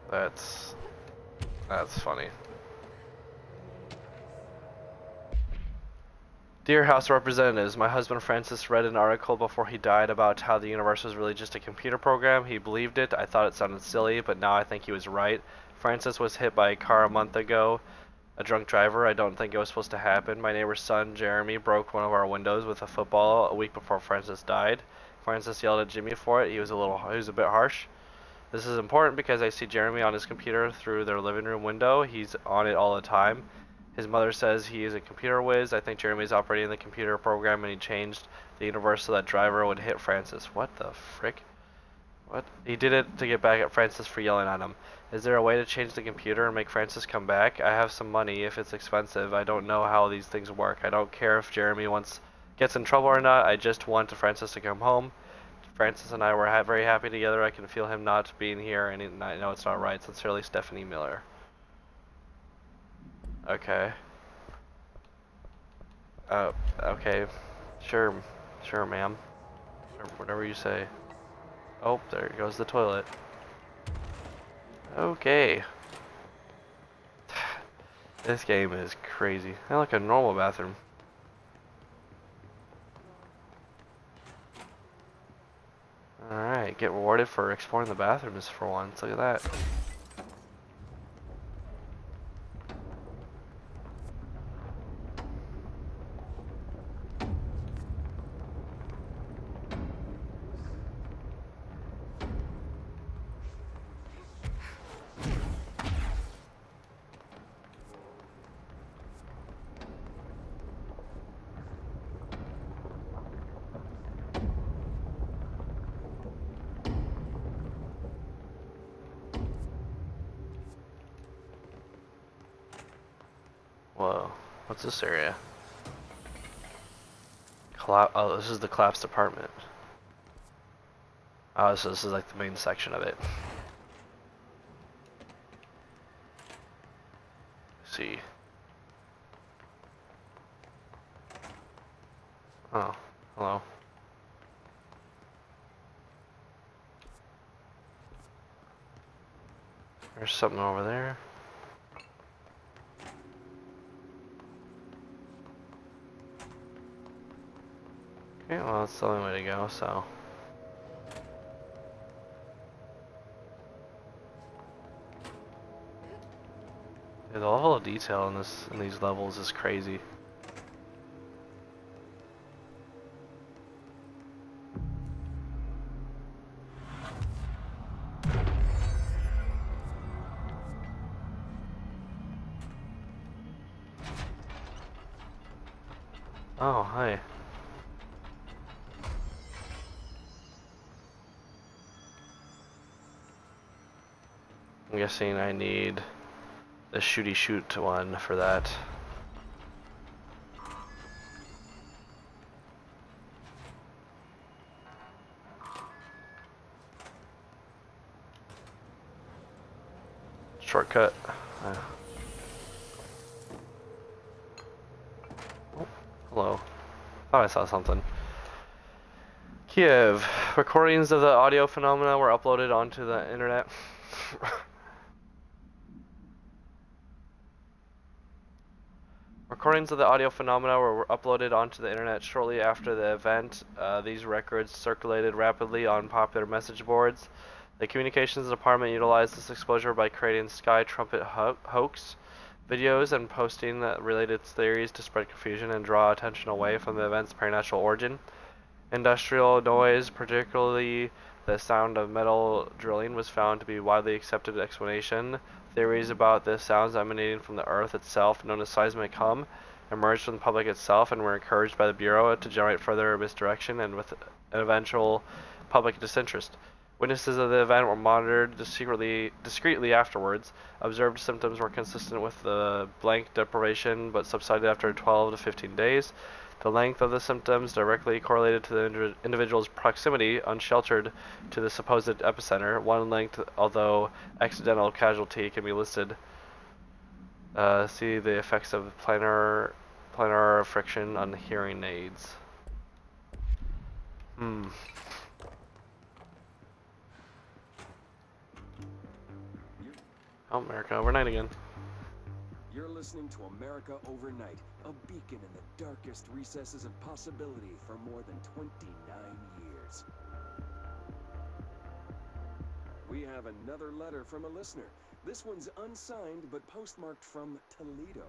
[SPEAKER 1] That's funny. Dear House of Representatives, my husband Francis read an article before he died about how the universe was really just a computer program. He believed it. I thought it sounded silly, but now I think he was right. Francis was hit by a car a month ago. A drunk driver. I don't think it was supposed to happen. My neighbor's son, Jeremy, broke one of our windows with a football a week before Francis died. Francis yelled at Jimmy for it. He was a bit harsh. This is important because I see Jeremy on his computer through their living room window. He's on it all the time. His mother says he is a computer whiz. I think Jeremy's operating the computer program and he changed the universe so that driver would hit Francis. What the frick? What? He did it to get back at Francis for yelling at him. Is there a way to change the computer and make Francis come back? I have some money if it's expensive. I don't know how these things work. I don't care if Jeremy gets in trouble or not. I just want Francis to come home. Francis and I were very happy together. I can feel him not being here and I know it's not right. Sincerely, Stephanie Miller. Okay. Okay. Sure, ma'am. Whatever you say. Oh, there goes the toilet. Okay. This game is crazy. I like a normal bathroom. Alright, get rewarded for exploring the bathrooms for once. Look at that. Whoa, what's this area? Oh, this is the collapsed apartment. Oh, so this is like the main section of it. Let's see. Oh, hello. There's something over there. Okay, well, that's the only way to go, so. Yeah, the level of detail in these levels is crazy. Oh, hi. I'm guessing I need the shooty shoot one for that. Shortcut. Oh, hello. Thought I saw something. Kiev. Recordings of the audio phenomena were uploaded onto the internet. Recordings of the audio phenomena were uploaded onto the internet shortly after the event. These records circulated rapidly on popular message boards. The communications department utilized this exposure by creating Sky Trumpet hoax videos and posting related theories to spread confusion and draw attention away from the event's supernatural origin. Industrial noise, particularly The sound of metal drilling was found to be a widely accepted explanation. Theories about the sounds emanating from the Earth itself, known as seismic hum, emerged from the public itself and were encouraged by the Bureau to generate further misdirection and with an eventual public disinterest. Witnesses of the event were monitored discreetly afterwards. Observed symptoms were consistent with the blank deprivation, but subsided after 12 to 15 days. The length of the symptoms directly correlated to the individual's proximity, unsheltered, to the supposed epicenter. One length, although accidental casualty, can be listed. See the effects of planar friction on hearing aids. Oh, America Overnight again.
[SPEAKER 5] You're listening to America Overnight, a beacon in the darkest recesses of possibility for more than 29 years. We have another letter from a listener. This one's unsigned, but postmarked from Toledo.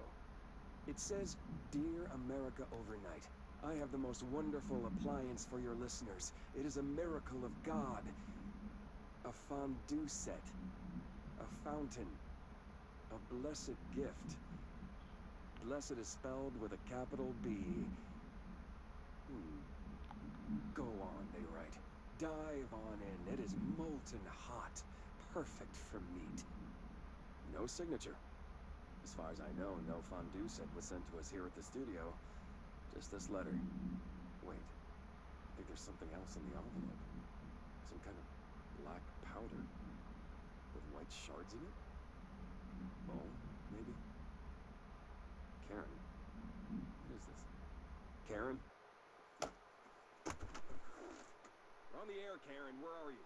[SPEAKER 5] It says, "Dear America Overnight, I have the most wonderful appliance for your listeners. It is a miracle of God. A fondue set. A fountain. A blessed gift. Blessed is spelled with a capital B. Go on, they write. Dive on in. It is molten hot. Perfect for meat." No signature. As far as I know, no fondue set was sent to us here at the studio. Just this letter. Wait. I think there's something else in the envelope. Some kind of black powder. With white shards in it? Bone, maybe? Karen. What is this? Karen? We're on the air, Karen. Where are you?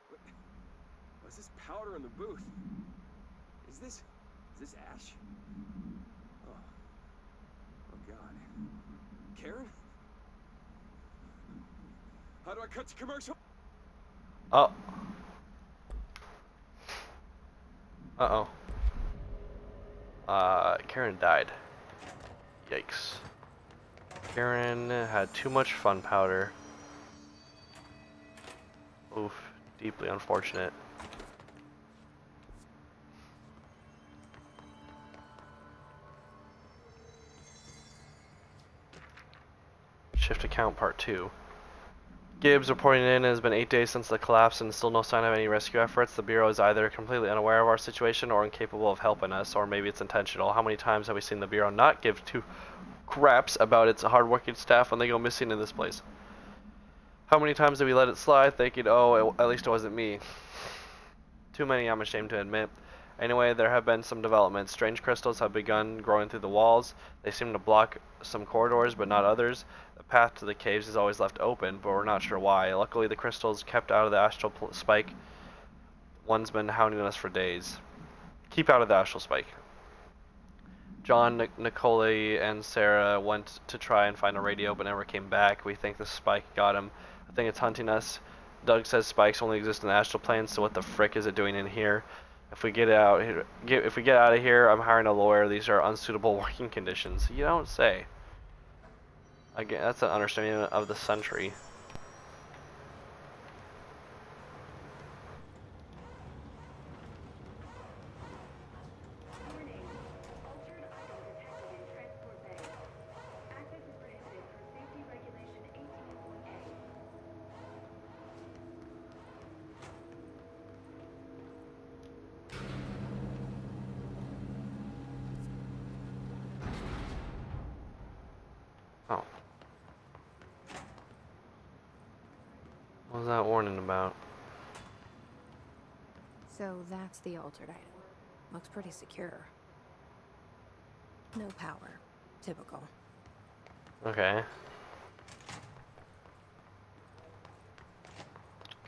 [SPEAKER 5] What? What's this powder in the booth? Is this ash? Oh. Oh, God. Karen? How do I cut to commercial?
[SPEAKER 1] Oh. Uh-oh. Karen died. Yikes. Karen had too much fun powder. Oof. Deeply unfortunate. Shift account part 2. Gibbs reporting in, it has been 8 days since the collapse and still no sign of any rescue efforts. The Bureau is either completely unaware of our situation or incapable of helping us, or maybe it's intentional. How many times have we seen the Bureau not give two craps about its hardworking staff when they go missing in this place? How many times have we let it slide thinking, oh, at least it wasn't me? Too many, I'm ashamed to admit. Anyway, there have been some developments. Strange crystals have begun growing through the walls. They seem to block some corridors, but not others. The path to the caves is always left open, but we're not sure why. Luckily, the crystals kept out of the astral spike. One's been hounding us for days. Keep out of the astral spike. John, Nicole, and Sarah went to try and find a radio, but never came back. We think the spike got him. I think it's hunting us. Doug says spikes only exist in the astral plane, so what the frick is it doing in here? If we get out of here, I'm hiring a lawyer. These are unsuitable working conditions. You don't say. Again, that's an understanding of the century. Oh. What was that warning about?
[SPEAKER 2] So that's the altered item. Looks pretty secure. No power. Typical.
[SPEAKER 1] Okay.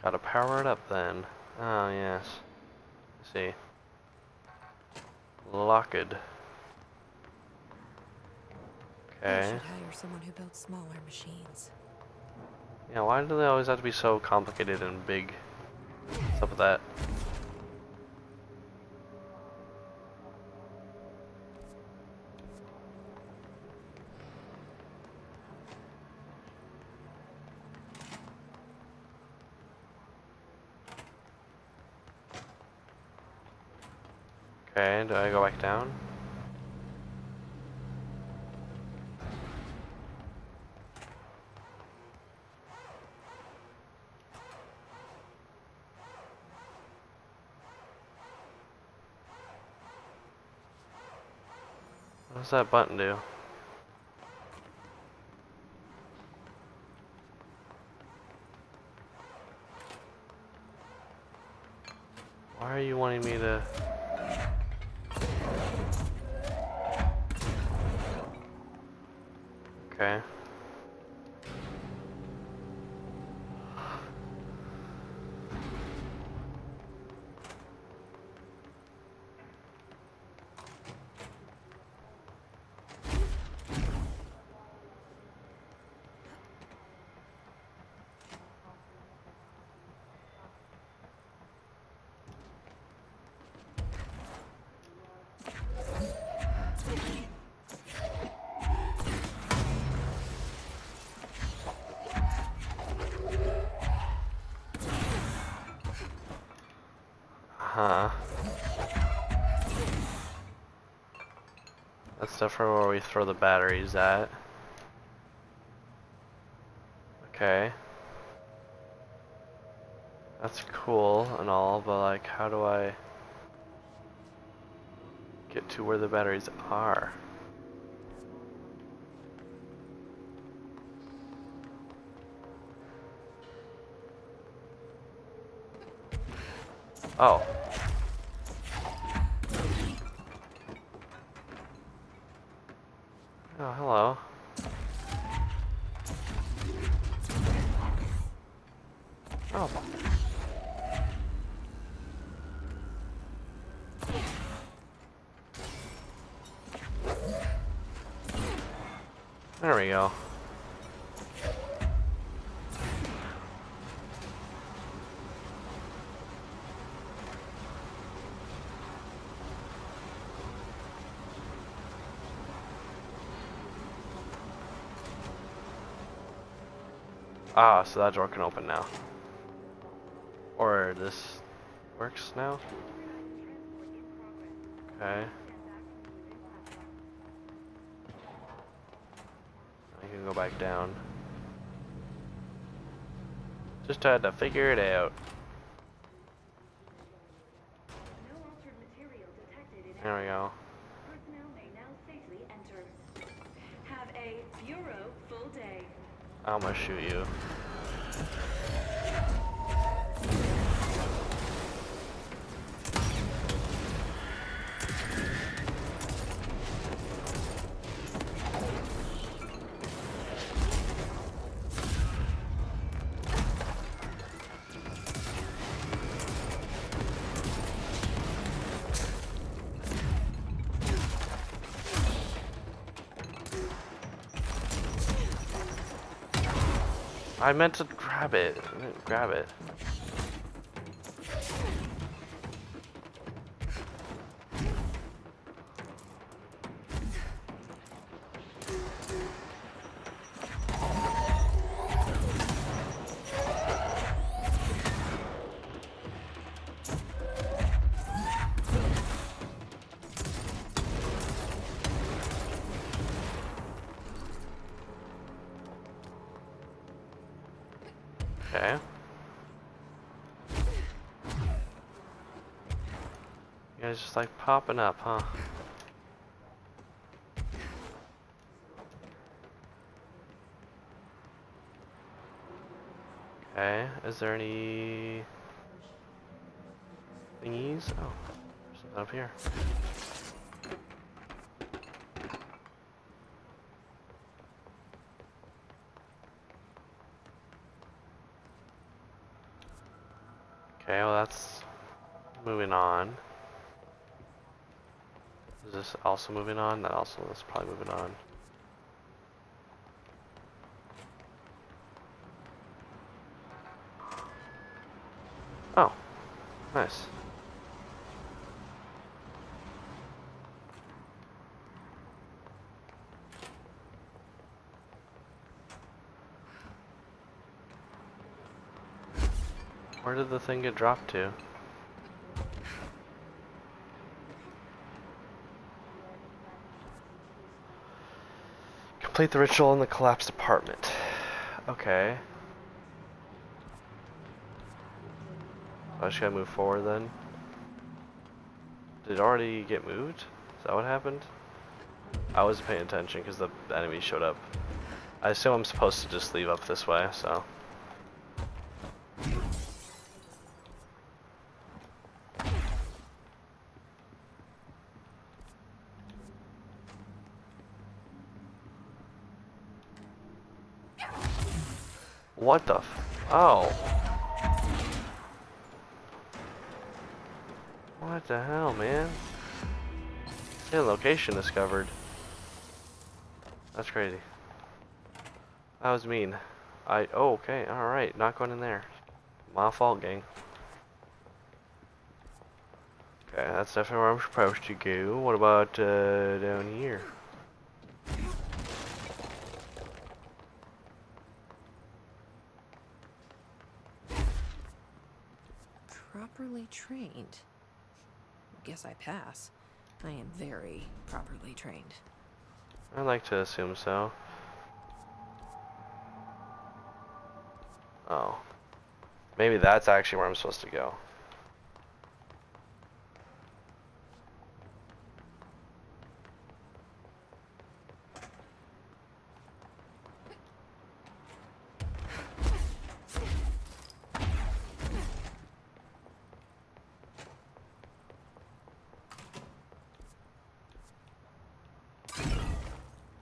[SPEAKER 1] Gotta power it up then. Oh, yes. Let's see. Locked.
[SPEAKER 2] I
[SPEAKER 1] Okay.
[SPEAKER 2] should hire someone who builds smaller machines.
[SPEAKER 1] Yeah, why do they always have to be so complicated and big? What's up with that? Okay, do I go back down? What does that button do? Why are you wanting me to... Okay. Huh. That's definitely where we throw the batteries at. Okay. That's cool and all, but like, how do I get to where the batteries are? Oh. Oh, hello. Oh. There we go. Ah, so that door can open now. Or this works now? Okay. I can go back down. Just had to figure it out. There we go.
[SPEAKER 7] Personnel may now safely enter. Have a Bureau full day.
[SPEAKER 1] I'm gonna shoot you. I meant to grab it. I didn't grab it. Okay. You guys just like popping up, huh? Okay, is there any thingies? Oh, there's something up here. Okay, well that's moving on. Is this also moving on? That also is probably moving on. Oh, nice. Where did the thing get dropped to? Complete the ritual in the collapsed apartment. Okay. I just gotta move forward then. Did it already get moved? Is that what happened? I wasn't paying attention because the enemy showed up. I assume I'm supposed to just leave up this way, so. What the oh. What the hell, man? Yeah, location discovered. That's crazy. That was mean. Oh, okay, alright, not going in there. My fault, gang. Okay, that's definitely where I'm supposed to go. What about, down here?
[SPEAKER 2] Properly trained. Guess I pass. I am very properly trained.
[SPEAKER 1] I'd like to assume so. Oh. Maybe that's actually where I'm supposed to go.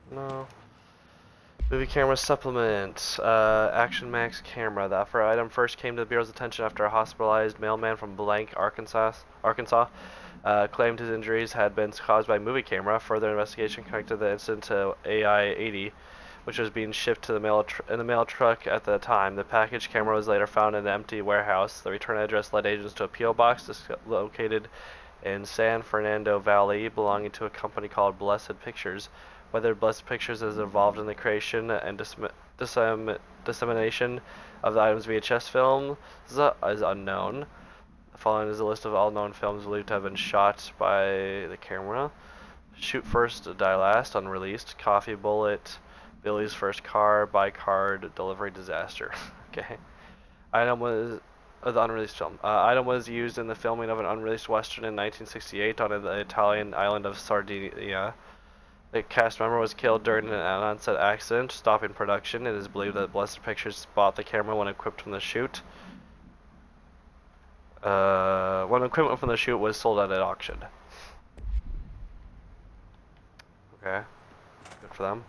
[SPEAKER 1] No. Movie camera supplement. Action Max camera. The offer item first came to the Bureau's attention after a hospitalized mailman from Blank, Arkansas, claimed his injuries had been caused by a movie camera. Further investigation connected the incident to AI-80, which was being shipped to the in the mail truck at the time. The package camera was later found in an empty warehouse. The return address led agents to a P.O. box located in San Fernando Valley, belonging to a company called Blessed Pictures. Whether Blessed Pictures is involved in the creation and dissemination of the items VHS film is unknown. The following is a list of all known films believed to have been shot by the camera. Shoot First, Die Last, unreleased. Coffee Bullet, Billy's First Car, By Card, Delivery Disaster. Okay. Item was the unreleased film. Item was used in the filming of an unreleased western in 1968 on the Italian island of Sardinia. The cast member was killed during an on-set accident, stopping production. It is believed that Blessed Pictures bought the camera when equipped from the shoot. When equipment from the shoot was sold at an auction. Okay, good for them.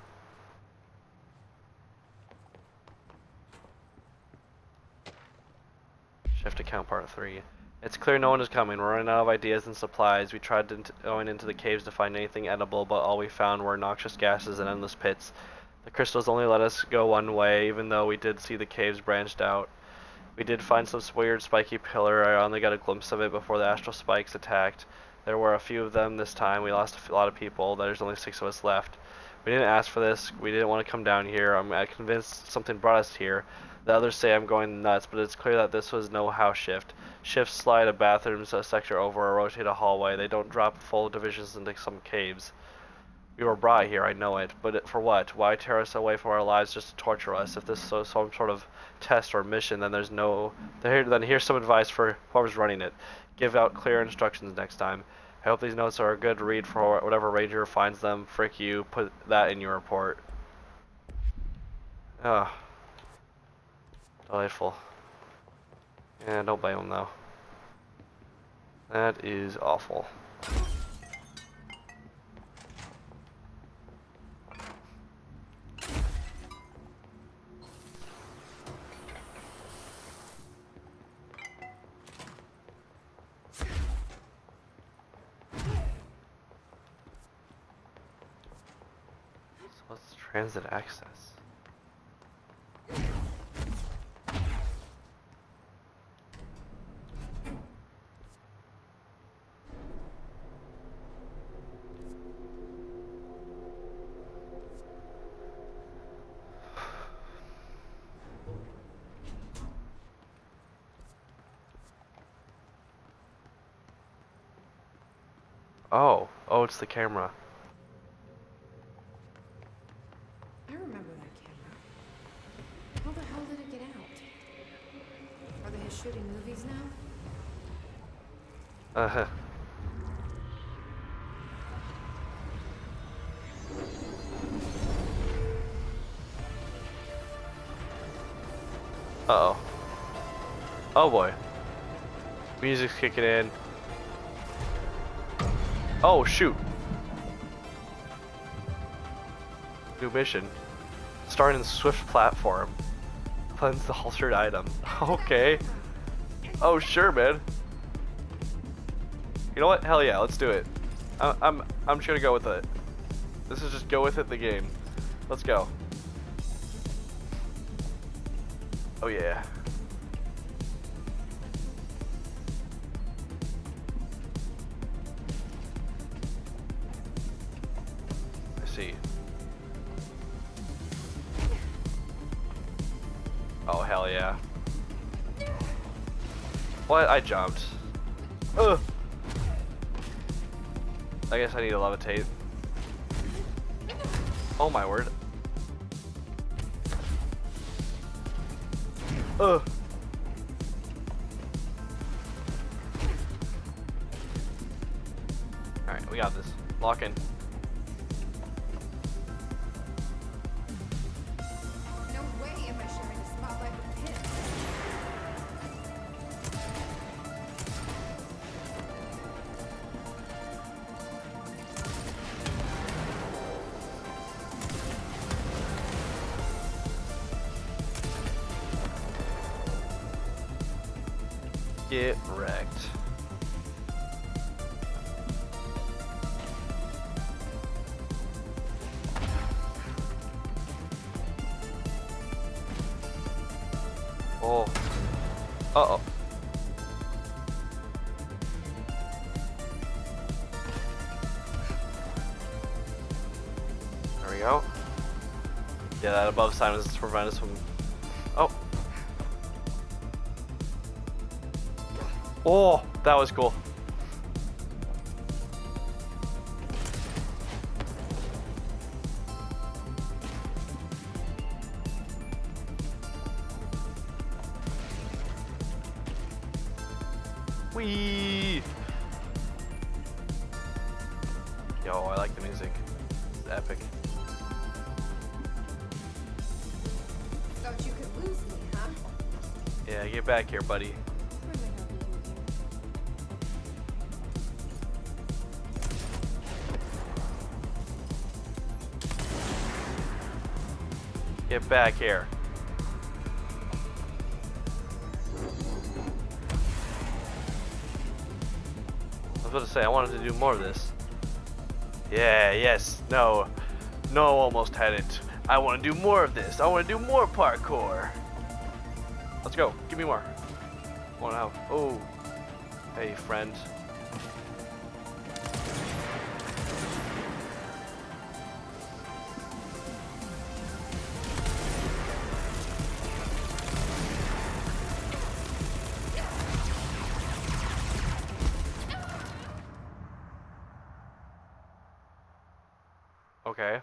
[SPEAKER 1] Shift account part 3. It's clear no one is coming. We're running out of ideas and supplies. We tried going into the caves to find anything edible, but all we found were noxious gases and endless pits. The crystals only let us go one way, even though we did see the caves branched out. We did find some weird spiky pillar. I only got a glimpse of it before the astral spikes attacked. There were a few of them this time. We lost a lot of people. There's only 6 of us left. We didn't ask for this. We didn't want to come down here. I'm convinced something brought us here. The others say I'm going nuts, but it's clear that this was no house shift. Shifts slide a bathroom's sector over or rotate a hallway. They don't drop full divisions into some caves. We were brought here, I know it, but for what? Why tear us away from our lives just to torture us? If this is some sort of test or mission, then then here's some advice for whoever's running it. Give out clear instructions next time. I hope these notes are a good read for whatever ranger finds them. Frick you, put that in your report. Ah. Delightful. Yeah, don't blame them though. That is awful. So what's transit access? Oh, it's the camera.
[SPEAKER 2] shooting movies now?
[SPEAKER 1] Uh-huh. Uh-oh. Oh boy. Music's kicking in. Oh shoot. New mission. Start in Swift platform. Cleanse the holstered item. Okay. Oh sure, man. You know what? Hell yeah, let's do it. I'm just gonna go with it. This is just go with it the game. Let's go. Oh yeah. I see. Oh hell yeah. What? I jumped. Ugh. I guess I need to levitate. Oh my word. Ugh. Alright, we got this. Lock in.
[SPEAKER 2] No way am I sharing a spotlight with him.
[SPEAKER 1] Get wrecked. Oh. Uh-oh. There we go. Yeah, that above sign was to prevent us from... Oh. Oh, that was cool. Whee! Yo, I like the music. It's epic.
[SPEAKER 2] Thought you could lose me, huh?
[SPEAKER 1] Yeah, get back here, buddy.
[SPEAKER 2] Where may I help you here?
[SPEAKER 1] Get back here. I was about to say, I wanted to do more of this. Yeah, yes, no. No, almost had it. I want to do more of this. I want to do more parkour. Let's go. Give me more. Oh, no. Oh. Hey, friend. Okay.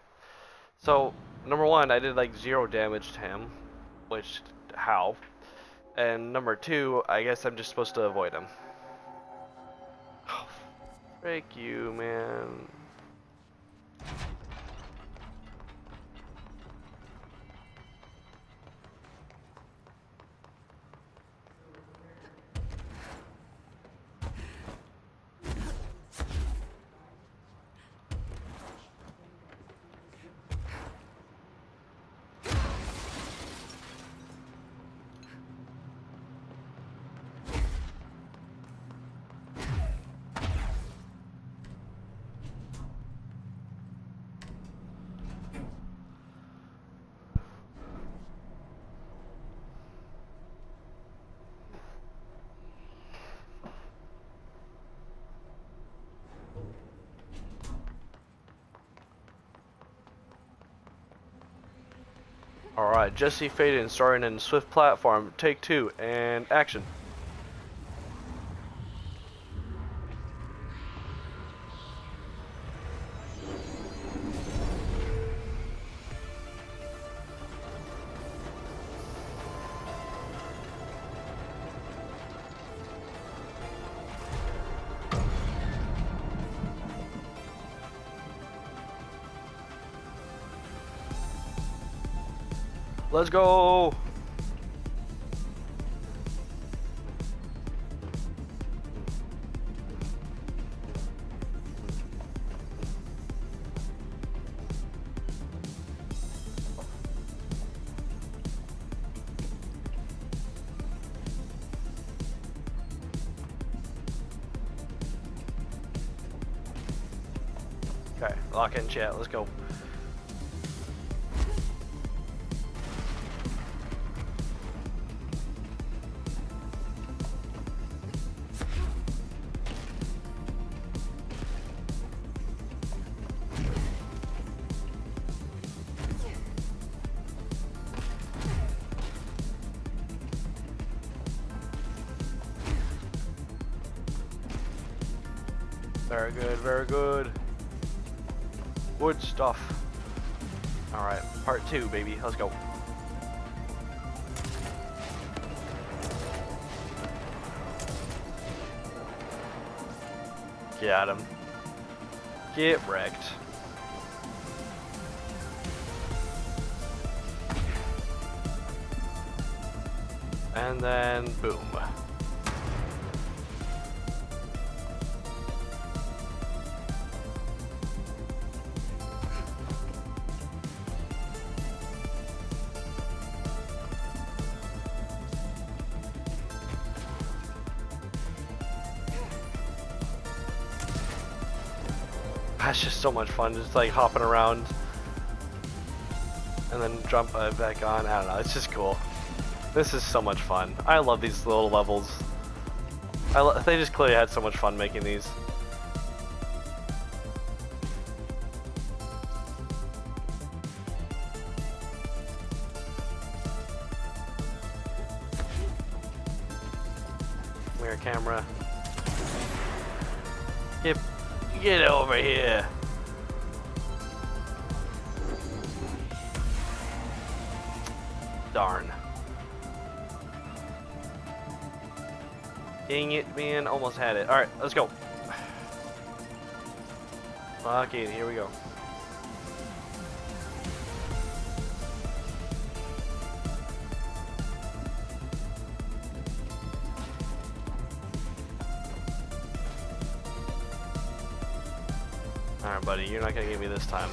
[SPEAKER 1] So, number one, I did like 0 damage to him. Which, how? And number two, I guess I'm just supposed to avoid him. Oh, frick you, man. Alright, Jesse Faden starring in Swift Platform, take 2, and action. Let's go. Okay, lock in chat. Let's go. Very good, very good. Wood stuff. Alright, part 2, baby. Let's go. Got him. Get wrecked. And then, boom. That's just so much fun, just like hopping around and then jump back on. I don't know, it's just cool. This is so much fun. I love these little levels. They just clearly had so much fun making these. Mirror camera. Get over here. Darn. Dang it, man. Almost had it. Alright, let's go. Okay, here we go. Alright, buddy, you're not gonna get me this time.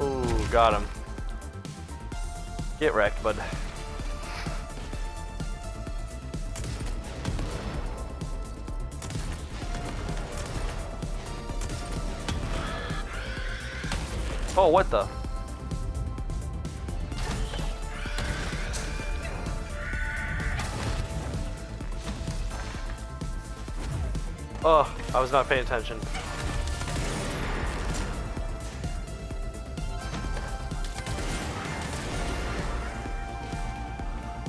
[SPEAKER 1] Ooh, got him. Get wrecked, bud. Oh, what the? Oh, I was not paying attention.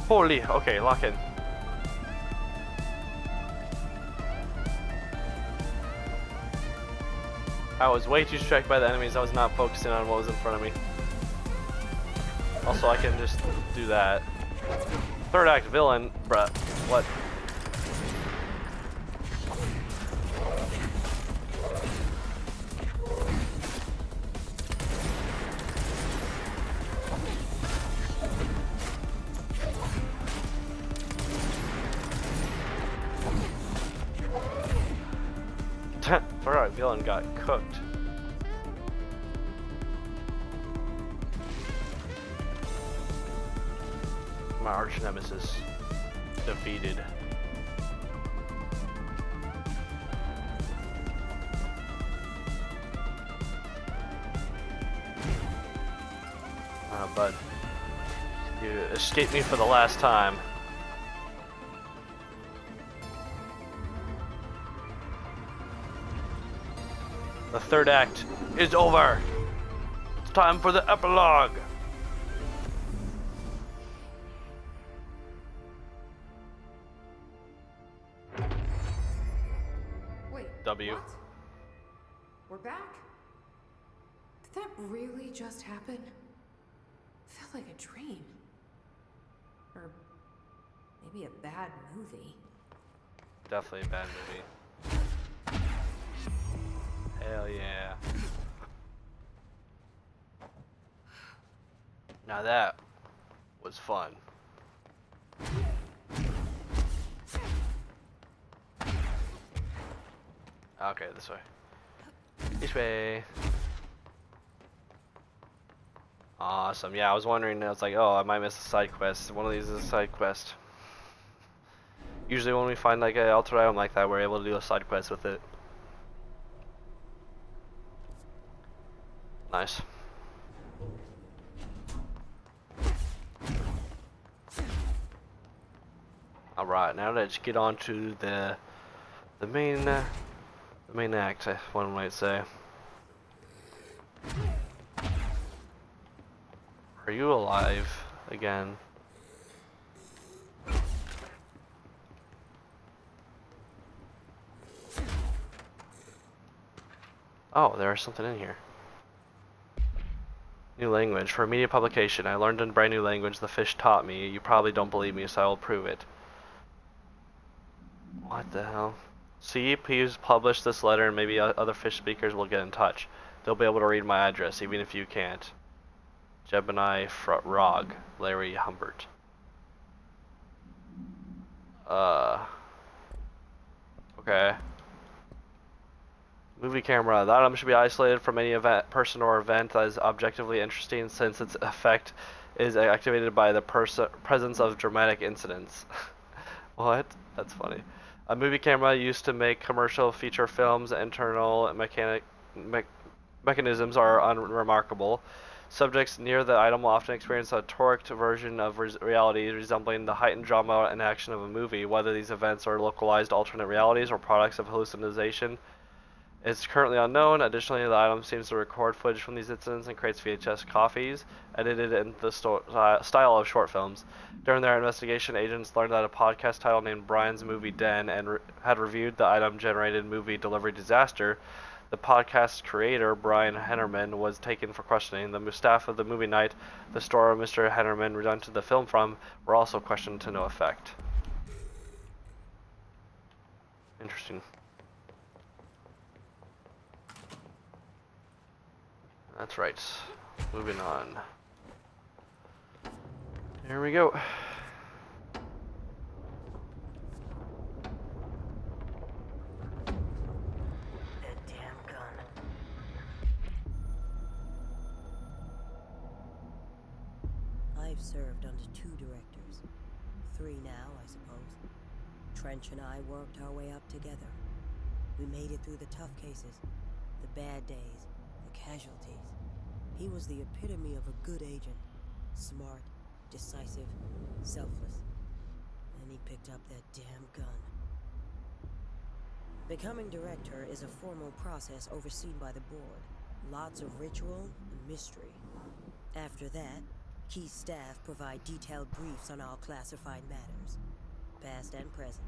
[SPEAKER 1] Holy, okay, lock in. I was way too distracted by the enemies. I was not focusing on what was in front of me. Also, I can just do that. Third act villain, bruh. What? Third act villain got cooked. My arch nemesis defeated. Bud, you escaped me for the last time. The third act is over. It's time for the epilogue.
[SPEAKER 2] Wait.
[SPEAKER 1] W.
[SPEAKER 2] What? We're back? Did that really just happen? Felt like a dream. be a bad movie.
[SPEAKER 1] Definitely a bad movie. Hell yeah. Now that was fun. Okay, this way. This way. Awesome. Yeah, I was wondering, I was like, oh, I might miss a side quest. One of these is a side quest. Usually when we find like an altered item like that, we're able to do a side quest with it. Nice. Alright, now let's get on to the main act, one might say. Are you alive again? Oh, there's something in here. New language. For a media publication, I learned a brand new language the fish taught me. You probably don't believe me, so I will prove it. What the hell? See, please publish this letter and maybe other fish speakers will get in touch. They'll be able to read my address, even if you can't. Jebediah Rog, Larry Humbert. Okay. Movie camera. The item should be isolated from any event, person or event that is objectively interesting since its effect is activated by the presence of dramatic incidents. What? That's funny. A movie camera used to make commercial feature films. Internal mechanisms are unremarkable. Subjects near the item will often experience a torqued version of reality resembling the heightened drama and action of a movie. Whether these events are localized alternate realities or products of hallucination is currently unknown. Additionally, the item seems to record footage from these incidents and creates VHS copies, edited in the style of short films. During their investigation, agents learned that a podcast title named Brian's Movie Den had reviewed the item-generated movie Delivery Disaster. The podcast's creator, Brian Hennerman, was taken for questioning. The staff of the movie night the store Mr. Hennerman rented the film from were also questioned to no effect. Interesting. That's right. Moving on. Here we go.
[SPEAKER 3] That damn gun. I've served under 2 directors. 3 now, I suppose. Trench and I worked our way up together. We made it through the tough cases, the bad days, the casualties. He was the epitome of a good agent. Smart, decisive, selfless. And he picked up that damn gun. Becoming director is a formal process overseen by the board. Lots of ritual and mystery. After that, key staff provide detailed briefs on all classified matters, past and present.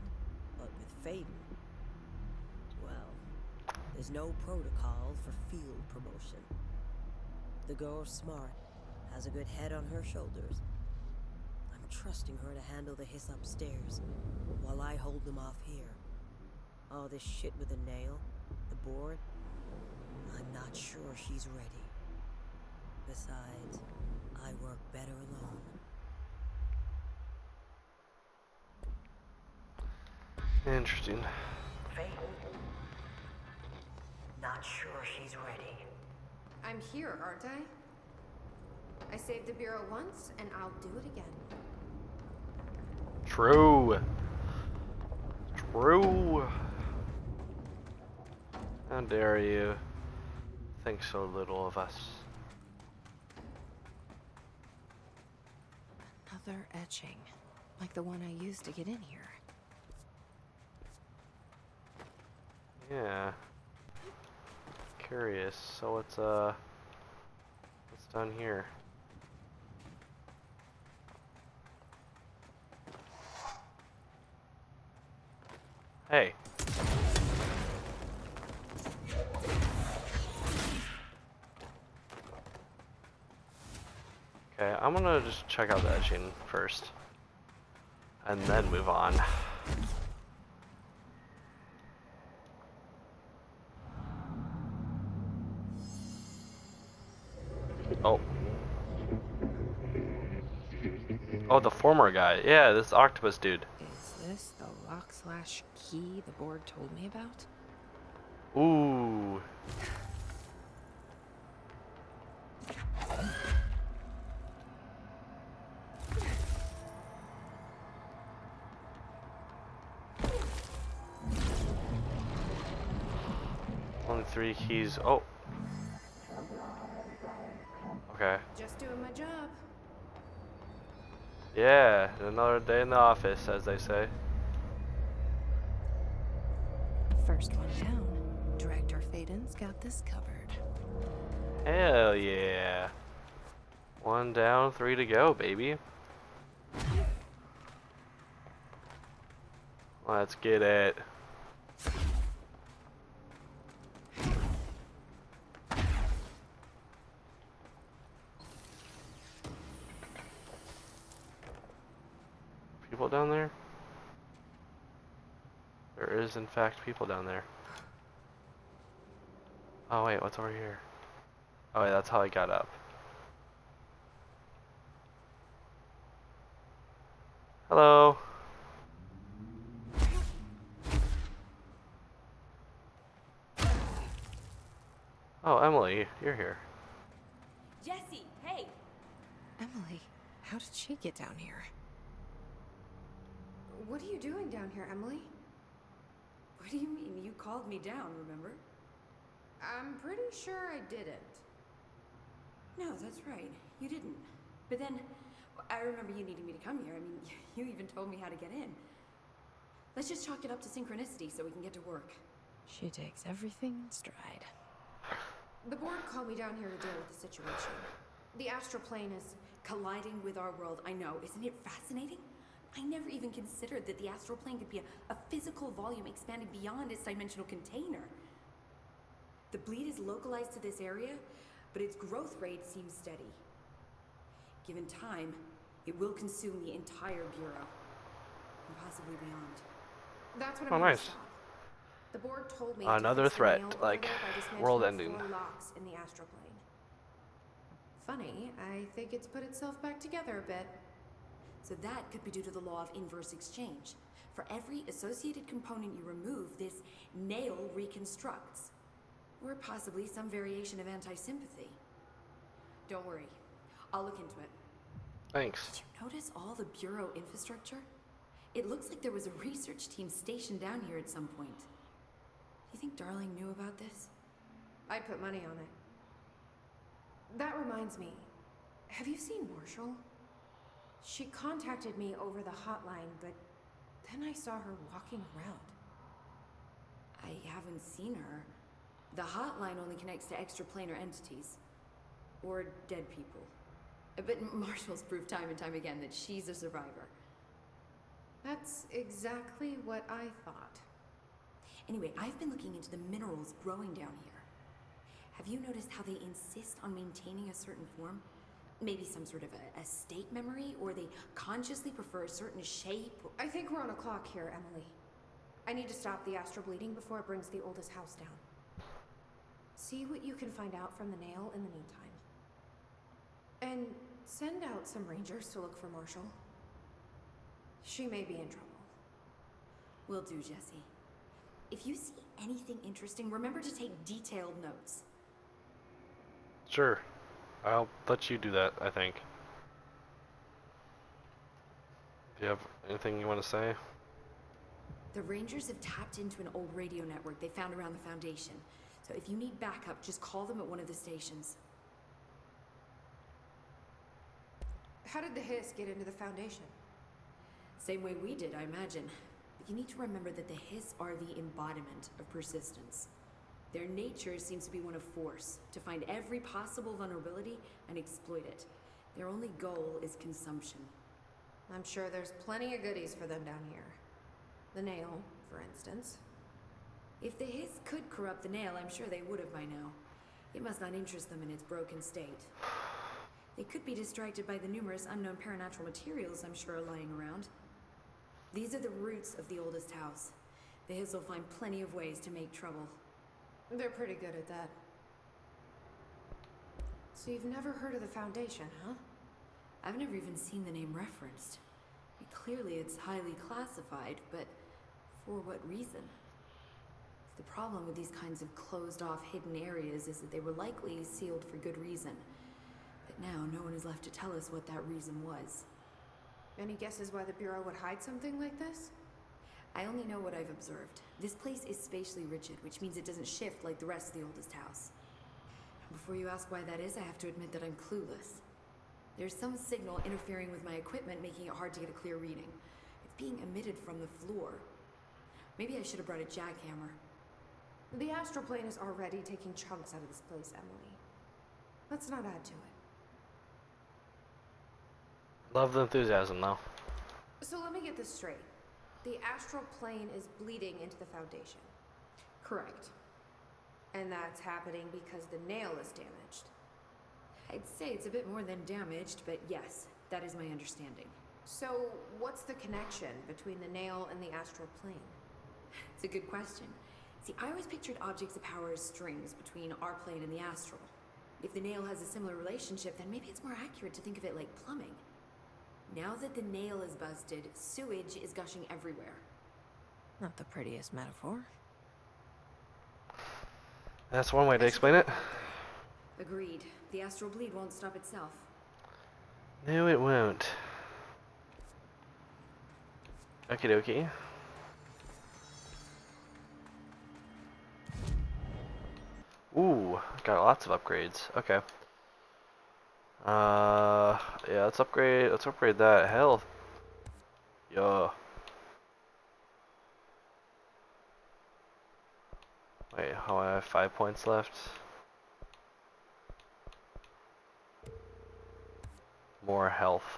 [SPEAKER 3] But with Faden, well, there's no protocol for field promotion. The girl's smart, has a good head on her shoulders. I'm trusting her to handle the hiss upstairs, while I hold them off here. All this shit with the nail, the board, I'm not sure she's ready. Besides, I work better alone.
[SPEAKER 1] Interesting.
[SPEAKER 3] Faden, not sure she's ready.
[SPEAKER 2] I'm here, aren't I? I saved the Bureau once, and I'll do it again.
[SPEAKER 1] True. True. How dare you think so little of us.
[SPEAKER 2] Another etching, like the one I used to get in here.
[SPEAKER 1] Yeah. Curious. So what's done here? Hey. Okay, I'm gonna just check out the etching first. and then move on. Oh. Oh, the former guy. Yeah, this octopus dude.
[SPEAKER 2] Is this the lock/key the board told me about?
[SPEAKER 1] Ooh. Only 3 keys. Oh. Okay.
[SPEAKER 2] Just doing my job.
[SPEAKER 1] Yeah, another day in the office, as they say.
[SPEAKER 2] First one down. Director Faden's got this covered.
[SPEAKER 1] Hell yeah. 1 down, 3 to go, baby. Let's get it. People down there? There is, in fact, people down there. Oh, wait, what's over here? Oh, wait, that's how I got up. Hello. Oh, Emily, you're here.
[SPEAKER 7] Jesse, hey!
[SPEAKER 2] Emily, how did she get down here? What are you doing down here, Emily?
[SPEAKER 7] What do you mean? You called me down, remember?
[SPEAKER 2] I'm pretty sure I didn't.
[SPEAKER 7] No, that's right. You didn't. But then, I remember you needing me to come here. I mean, you even told me how to get in. Let's just chalk it up to synchronicity so we can get to work.
[SPEAKER 2] She takes everything in stride. The board called me down here to deal with the situation. The astral plane is...
[SPEAKER 7] Colliding with our world, I know. Isn't it fascinating? I never even considered that the astral plane could be a physical volume expanding beyond its dimensional container. The bleed is localized to this area, but its growth rate seems steady. Given time, it will consume the entire Bureau, and possibly beyond.
[SPEAKER 2] That's what
[SPEAKER 1] Oh,
[SPEAKER 2] I'm here to
[SPEAKER 1] nice.
[SPEAKER 2] stop. The board told me
[SPEAKER 1] Another
[SPEAKER 2] to fix the
[SPEAKER 1] threat,
[SPEAKER 2] nail over
[SPEAKER 1] like,
[SPEAKER 2] there by dismantling
[SPEAKER 1] world ending.
[SPEAKER 2] 4 locks in the astral plane. Funny, I think it's put itself back together a bit.
[SPEAKER 7] So that could be due to the law of inverse exchange. For every associated component you remove, this nail reconstructs. Or possibly some variation of anti-sympathy. Don't worry, I'll look into it.
[SPEAKER 1] Thanks.
[SPEAKER 7] Did you notice all the Bureau infrastructure? It looks like there was a research team stationed down here at some point. Do you think Darling knew about this?
[SPEAKER 2] I'd put money on it. That reminds me, have you seen Marshall? She contacted me over the hotline, but then I saw her walking around.
[SPEAKER 7] I haven't seen her. The hotline only connects to extraplanar entities. Or dead people. But Marshall's proved time and time again that she's a survivor.
[SPEAKER 2] That's exactly what I thought.
[SPEAKER 7] Anyway, I've been looking into the minerals growing down here. Have you noticed how they insist on maintaining a certain form? Maybe some sort of a state memory, or they consciously prefer a certain shape?
[SPEAKER 2] I think we're on a clock here, Emily. I need to stop the astral bleeding before it brings the oldest house down. See what you can find out from the nail in the meantime. And send out some rangers to look for Marshall. She may be in trouble.
[SPEAKER 7] Will do, Jesse. If you see anything interesting, remember to take detailed notes.
[SPEAKER 1] Sure. I'll let you do that, I think. Do you have anything you want to say?
[SPEAKER 7] The Rangers have tapped into an old radio network they found around the Foundation. So if you need backup, just call them at one of the stations.
[SPEAKER 2] How did the Hiss get into the Foundation?
[SPEAKER 7] Same way we did, I imagine. But you need to remember that the Hiss are the embodiment of persistence. Their nature seems to be one of force, to find every possible vulnerability and exploit it. Their only goal is consumption.
[SPEAKER 2] I'm sure there's plenty of goodies for them down here. The nail, for instance.
[SPEAKER 7] If the Hiss could corrupt the nail, I'm sure they would have by now. It must not interest them in its broken state. They could be distracted by the numerous unknown paranatural materials I'm sure are lying around. These are the roots of the oldest house. The Hills will find plenty of ways to make trouble.
[SPEAKER 2] They're pretty good at that. So you've never heard of the Foundation, huh?
[SPEAKER 7] I've never even seen the name referenced. Clearly it's highly classified, but for what reason? The problem with these kinds of closed-off hidden areas is that they were likely sealed for good reason. But now no one is left to tell us what that reason was.
[SPEAKER 2] Any guesses why the Bureau would hide something like this?
[SPEAKER 7] I only know what I've observed. This place is spatially rigid, which means it doesn't shift like the rest of the oldest house. Before you ask why that is, I have to admit that I'm clueless. There's some signal interfering with my equipment, making it hard to get a clear reading. It's being emitted from the floor. Maybe I should have brought a jackhammer.
[SPEAKER 2] The astral plane is already taking chunks out of this place, Emily. Let's not add to it.
[SPEAKER 1] Love the enthusiasm, though.
[SPEAKER 2] So let me get this straight. The astral plane is bleeding into the Foundation. Correct. And that's happening because the nail is damaged.
[SPEAKER 7] I'd say it's a bit more than damaged, but yes, that is my understanding.
[SPEAKER 2] So what's the connection between the nail and the astral plane?
[SPEAKER 7] It's a good question. See, I always pictured objects of power as strings between our plane and the astral. If the nail has a similar relationship, then maybe it's more accurate to think of it like plumbing. Now that the nail is busted, sewage is gushing everywhere.
[SPEAKER 2] Not the prettiest metaphor.
[SPEAKER 1] That's one way to explain it.
[SPEAKER 7] Agreed. The astral bleed won't stop itself.
[SPEAKER 1] No, it won't. Okie dokie. Ooh, got lots of upgrades. Okay. Yeah, let's upgrade that health. Yeah. Wait, how I have 5 points left? More health.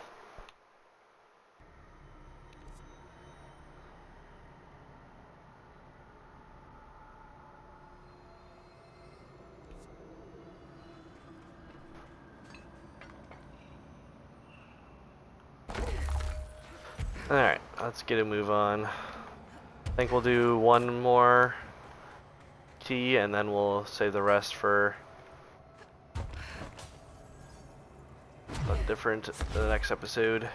[SPEAKER 1] Alright, let's get a move on. I think we'll do one more key and then we'll save the rest for the next episode.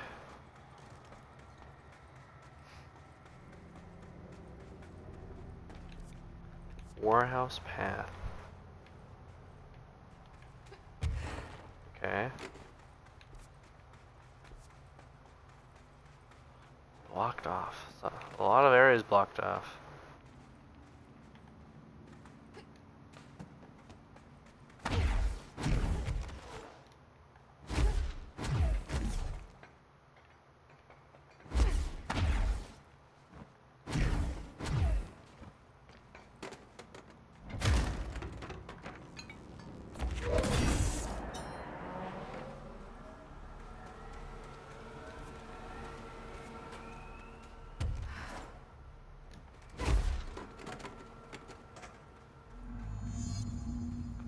[SPEAKER 1] Warehouse path. Okay. Blocked off. So, a lot of areas blocked off.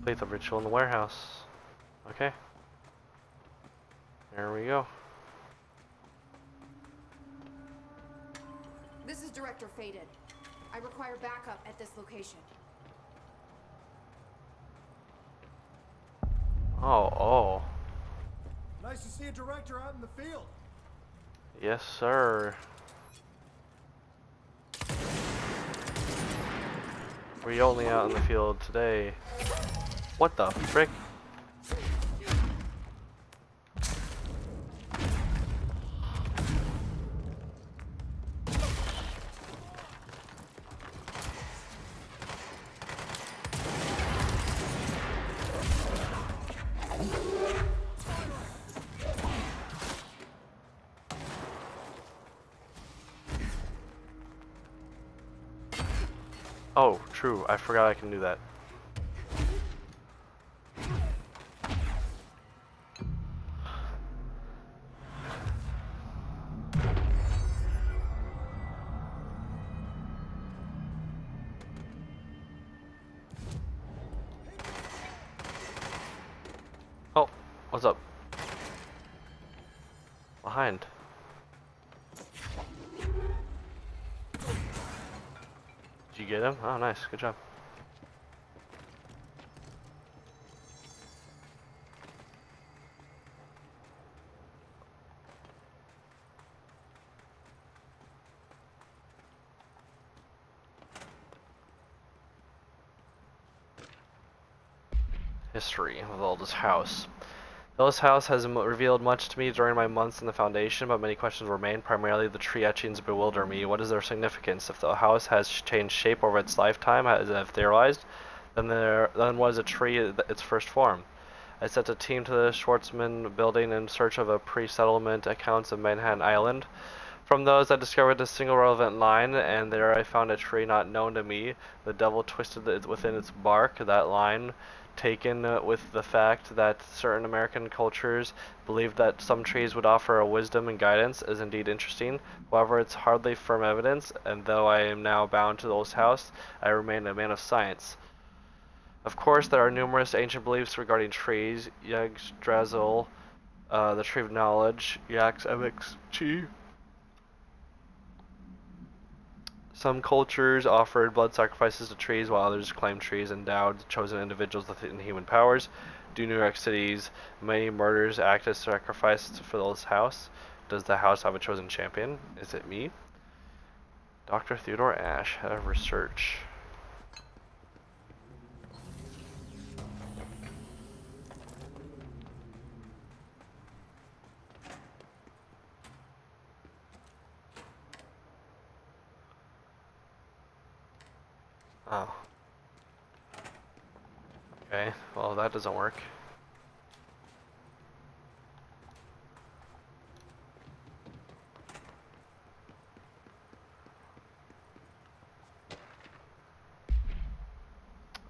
[SPEAKER 1] Complete the ritual in the warehouse. Okay. There we go.
[SPEAKER 2] This is Director Faden. I require backup at this location.
[SPEAKER 1] Oh.
[SPEAKER 8] Nice to see a director out in the field.
[SPEAKER 1] Yes, sir. We're only out in the field today. What the frick? Oh, true. I forgot I can do that. Oh, what's up? Behind. get him? Oh, nice. Good job. History of Alda's house. Alda's house has revealed much to me during my months in the Foundation, but many questions remain. Primarily, the tree etchings bewilder me. What is their significance? If the house has changed shape over its lifetime, as I've theorized, then was a tree its first form. I sent a team to the Schwartzman building in search of a pre-settlement accounts of Manhattan Island. From those, I discovered a single relevant line, and there I found a tree not known to me. The devil twisted it within its bark. That line, taken with the fact that certain American cultures believed that some trees would offer a wisdom and guidance, is indeed interesting. However, it's hardly firm evidence, and though I am now bound to the old house, I remain a man of science. Of course, there are numerous ancient beliefs regarding trees. Yggdrasil, the tree of knowledge, Yax Chi. Some cultures offered blood sacrifices to trees, while others claimed trees endowed chosen individuals with inhuman powers. Do New York City's many murders act as sacrifices for this house? Does the house have a chosen champion? Is it me? Dr. Theodore Ash, head of research. Oh. Okay, well that doesn't work.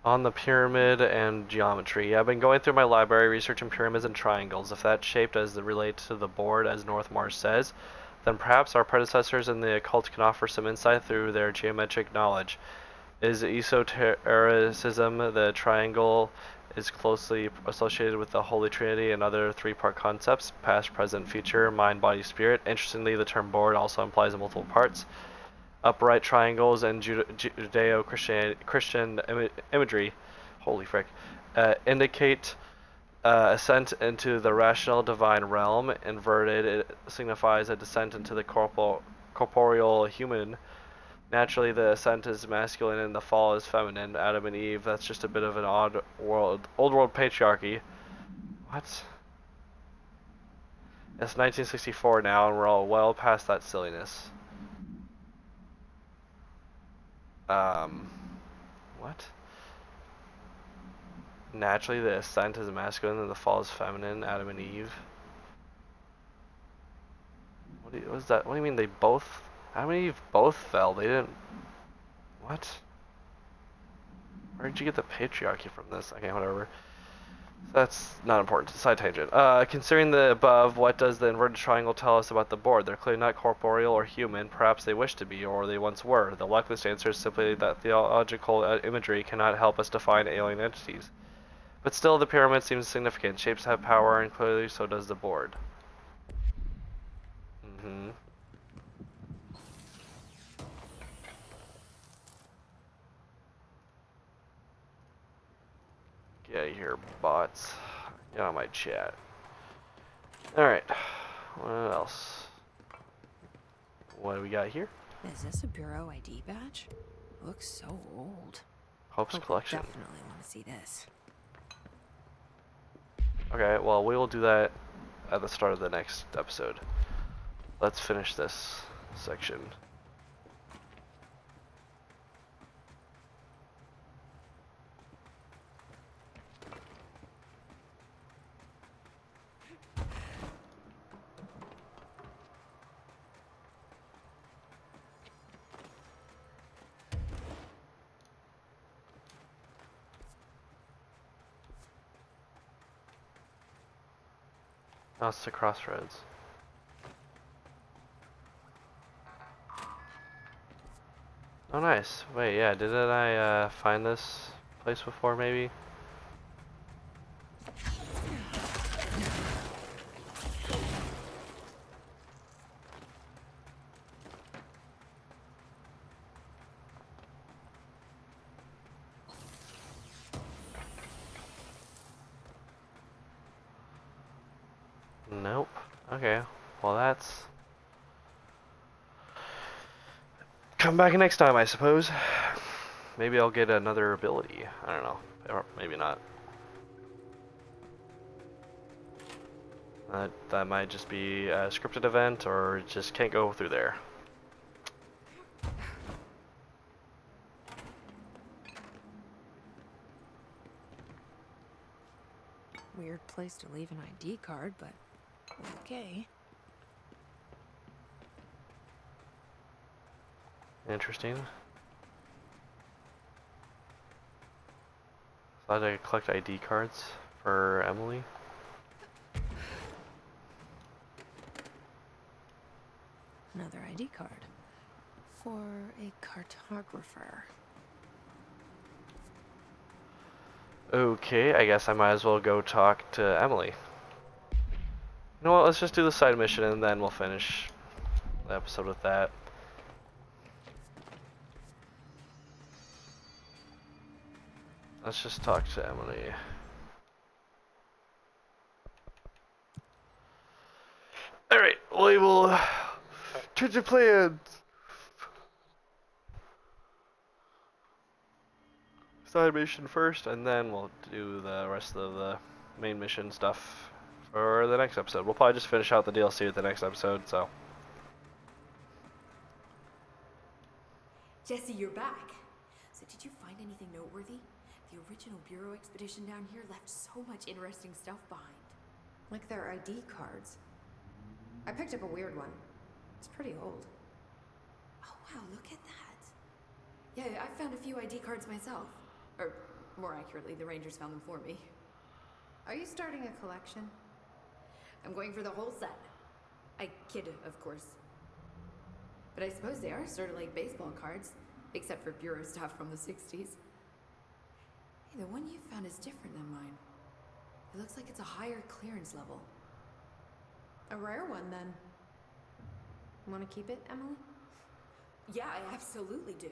[SPEAKER 1] On the pyramid and geometry. I've been going through my library researching pyramids and triangles. If that's shaped as they relate to the board, as North Mars says, then perhaps our predecessors in the occult can offer some insight through their geometric knowledge. Is esotericism the triangle is closely associated with the Holy Trinity and other three-part concepts, past, present, future, mind, body, spirit. Interestingly, the term board also implies multiple parts. Upright triangles and Judeo-Christian imagery, holy frick, indicate ascent into the rational divine realm. Inverted, it signifies a descent into the corporeal human. Naturally, the ascent is masculine and the fall is feminine. Adam and Eve, that's just a bit of an old world patriarchy. What? It's 1964 now, and we're all well past that silliness. What? Naturally, the ascent is masculine and the fall is feminine. Adam and Eve. What was that? What do you mean they both? Adam and Eve both fell. They didn't. What? Where did you get the patriarchy from this? Okay, whatever. That's not important. Side tangent. Considering the above, what does the inverted triangle tell us about the board? They're clearly not corporeal or human. Perhaps they wish to be, or they once were. The luckless answer is simply that theological imagery cannot help us define alien entities. But still, the pyramid seems significant. Shapes have power, and clearly so does the board. Get out of here, bots. Get on my chat. Alright. What else? What do we got here?
[SPEAKER 2] Is this a Bureau ID badge? Looks so old.
[SPEAKER 1] Hope's Collection.
[SPEAKER 2] Definitely want to see this.
[SPEAKER 1] Okay, well, we will do that at the start of the next episode. Let's finish this section. Oh, it's the crossroads. Oh, nice. Wait, yeah, didn't I find this place before, maybe? Okay, well that's... Come back next time, I suppose. Maybe I'll get another ability. I don't know. Or maybe not. That might just be a scripted event, or just can't go through there.
[SPEAKER 2] Weird place to leave an ID card, but okay.
[SPEAKER 1] Interesting. Thought I could collect ID cards for Emily.
[SPEAKER 2] Another ID card. For a cartographer.
[SPEAKER 1] Okay, I guess I might as well go talk to Emily. You know what, let's just do the side mission and then we'll finish the episode with that. Let's just talk to Emily. Alright, we will change your plans. Side mission first, and then we'll do the rest of the main mission stuff for the next episode. We'll probably just finish out the DLC with the next episode, so.
[SPEAKER 7] Jesse, you're back. So did you find anything noteworthy? The original Bureau expedition down here left so much interesting stuff behind.
[SPEAKER 2] Like their ID cards. I picked up a weird one. It's pretty old.
[SPEAKER 7] Oh wow, look at that. Yeah, I found a few ID cards myself. Or, more accurately, the Rangers found them for me.
[SPEAKER 2] Are you starting a collection?
[SPEAKER 7] I'm going for the whole set. I kid, of course. But I suppose they are sort of like baseball cards, except for Bureau stuff from the 60s. Hey, the one you found is different than mine. It looks like it's a higher clearance level.
[SPEAKER 2] A rare one, then. Want to keep it, Emily?
[SPEAKER 7] Yeah, I absolutely do.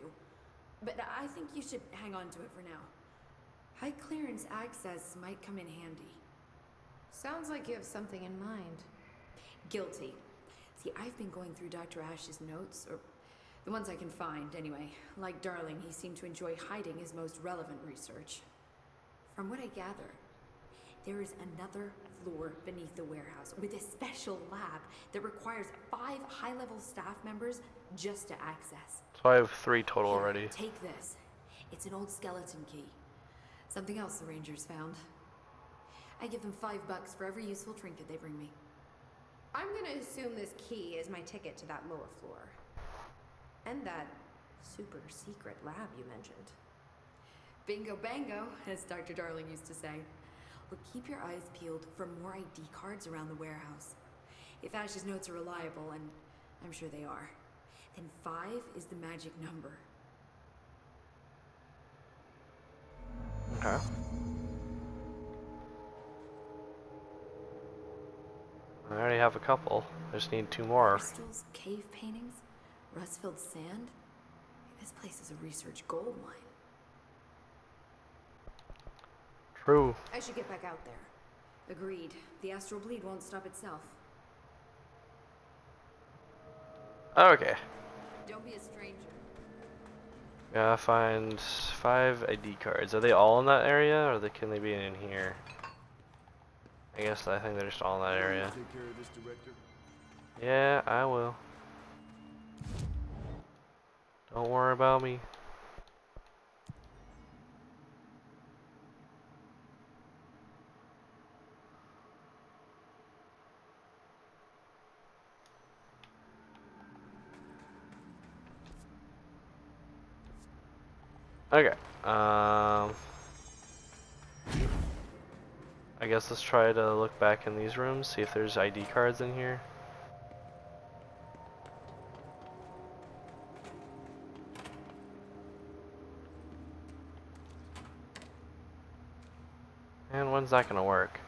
[SPEAKER 7] But I think you should hang on to it for now. High clearance access might come in handy.
[SPEAKER 2] Sounds like you have something in mind.
[SPEAKER 7] Guilty. See, I've been going through Dr. Ash's notes, or the ones I can find, anyway. Like Darling, he seemed to enjoy hiding his most relevant research. From what I gather, there is another floor beneath the warehouse with a special lab that requires 5 high-level staff members just to access.
[SPEAKER 1] So I have 3 total
[SPEAKER 7] Here,
[SPEAKER 1] already.
[SPEAKER 7] take this. It's an old skeleton key. Something else the Rangers found. I give them $5 for every useful trinket they bring me.
[SPEAKER 2] I'm gonna assume this key is my ticket to that lower floor. And that super secret lab you mentioned.
[SPEAKER 7] Bingo bango, as Dr. Darling used to say. But keep your eyes peeled for more ID cards around the warehouse. If Ash's notes are reliable, and I'm sure they are, then 5 is the magic number.
[SPEAKER 1] Okay. I already have a couple. I just need 2 more.
[SPEAKER 7] Crystals, cave paintings, rust-filled sand. This place is a research gold mine.
[SPEAKER 1] True.
[SPEAKER 2] I should get back out there.
[SPEAKER 7] Agreed. The astral bleed won't stop itself.
[SPEAKER 1] Okay.
[SPEAKER 7] Don't be a stranger.
[SPEAKER 1] Gotta find 5 ID cards. Are they all in that area, or can they be in here? I guess I think they're just all in that area.
[SPEAKER 8] Take care of this, Director.
[SPEAKER 1] Yeah, I will. Don't worry about me. Okay. I guess let's try to look back in these rooms, see if there's ID cards in here. And when's that gonna work?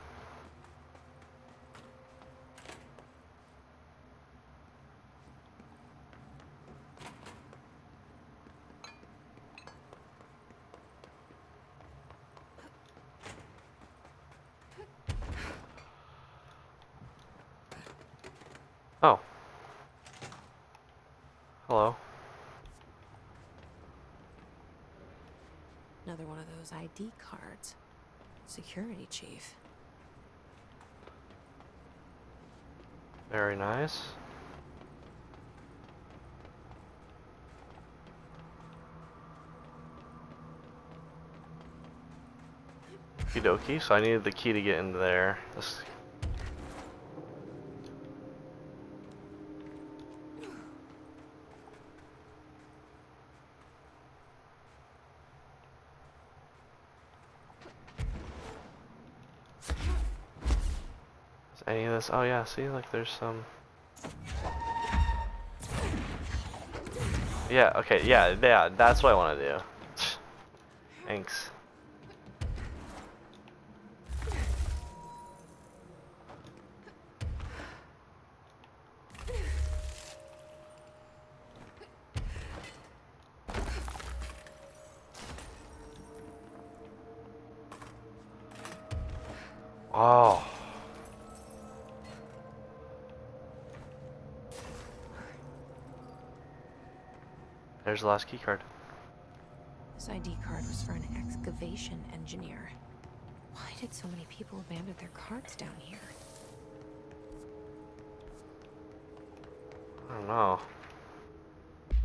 [SPEAKER 1] Hello.
[SPEAKER 2] Another one of those ID cards. Security chief.
[SPEAKER 1] Very nice. Okie dokie, so I needed the key to get into there. This... Is any of this? Oh yeah, see, like there's some. Yeah, okay, yeah, that's what I want to do. Thanks. Oh. There's the last key card.
[SPEAKER 2] This ID card was for an excavation engineer. Why did so many people abandon their cards down here?
[SPEAKER 1] I don't know.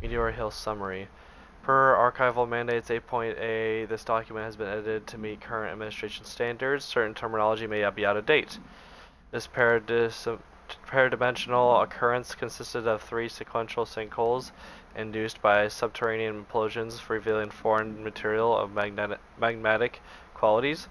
[SPEAKER 1] Meteor Hill summary. Per archival mandates 8.A, this document has been edited to meet current administration standards. Certain terminology may be out of date. This paradimensional occurrence consisted of 3 sequential sinkholes induced by subterranean implosions revealing foreign material of magmatic qualities.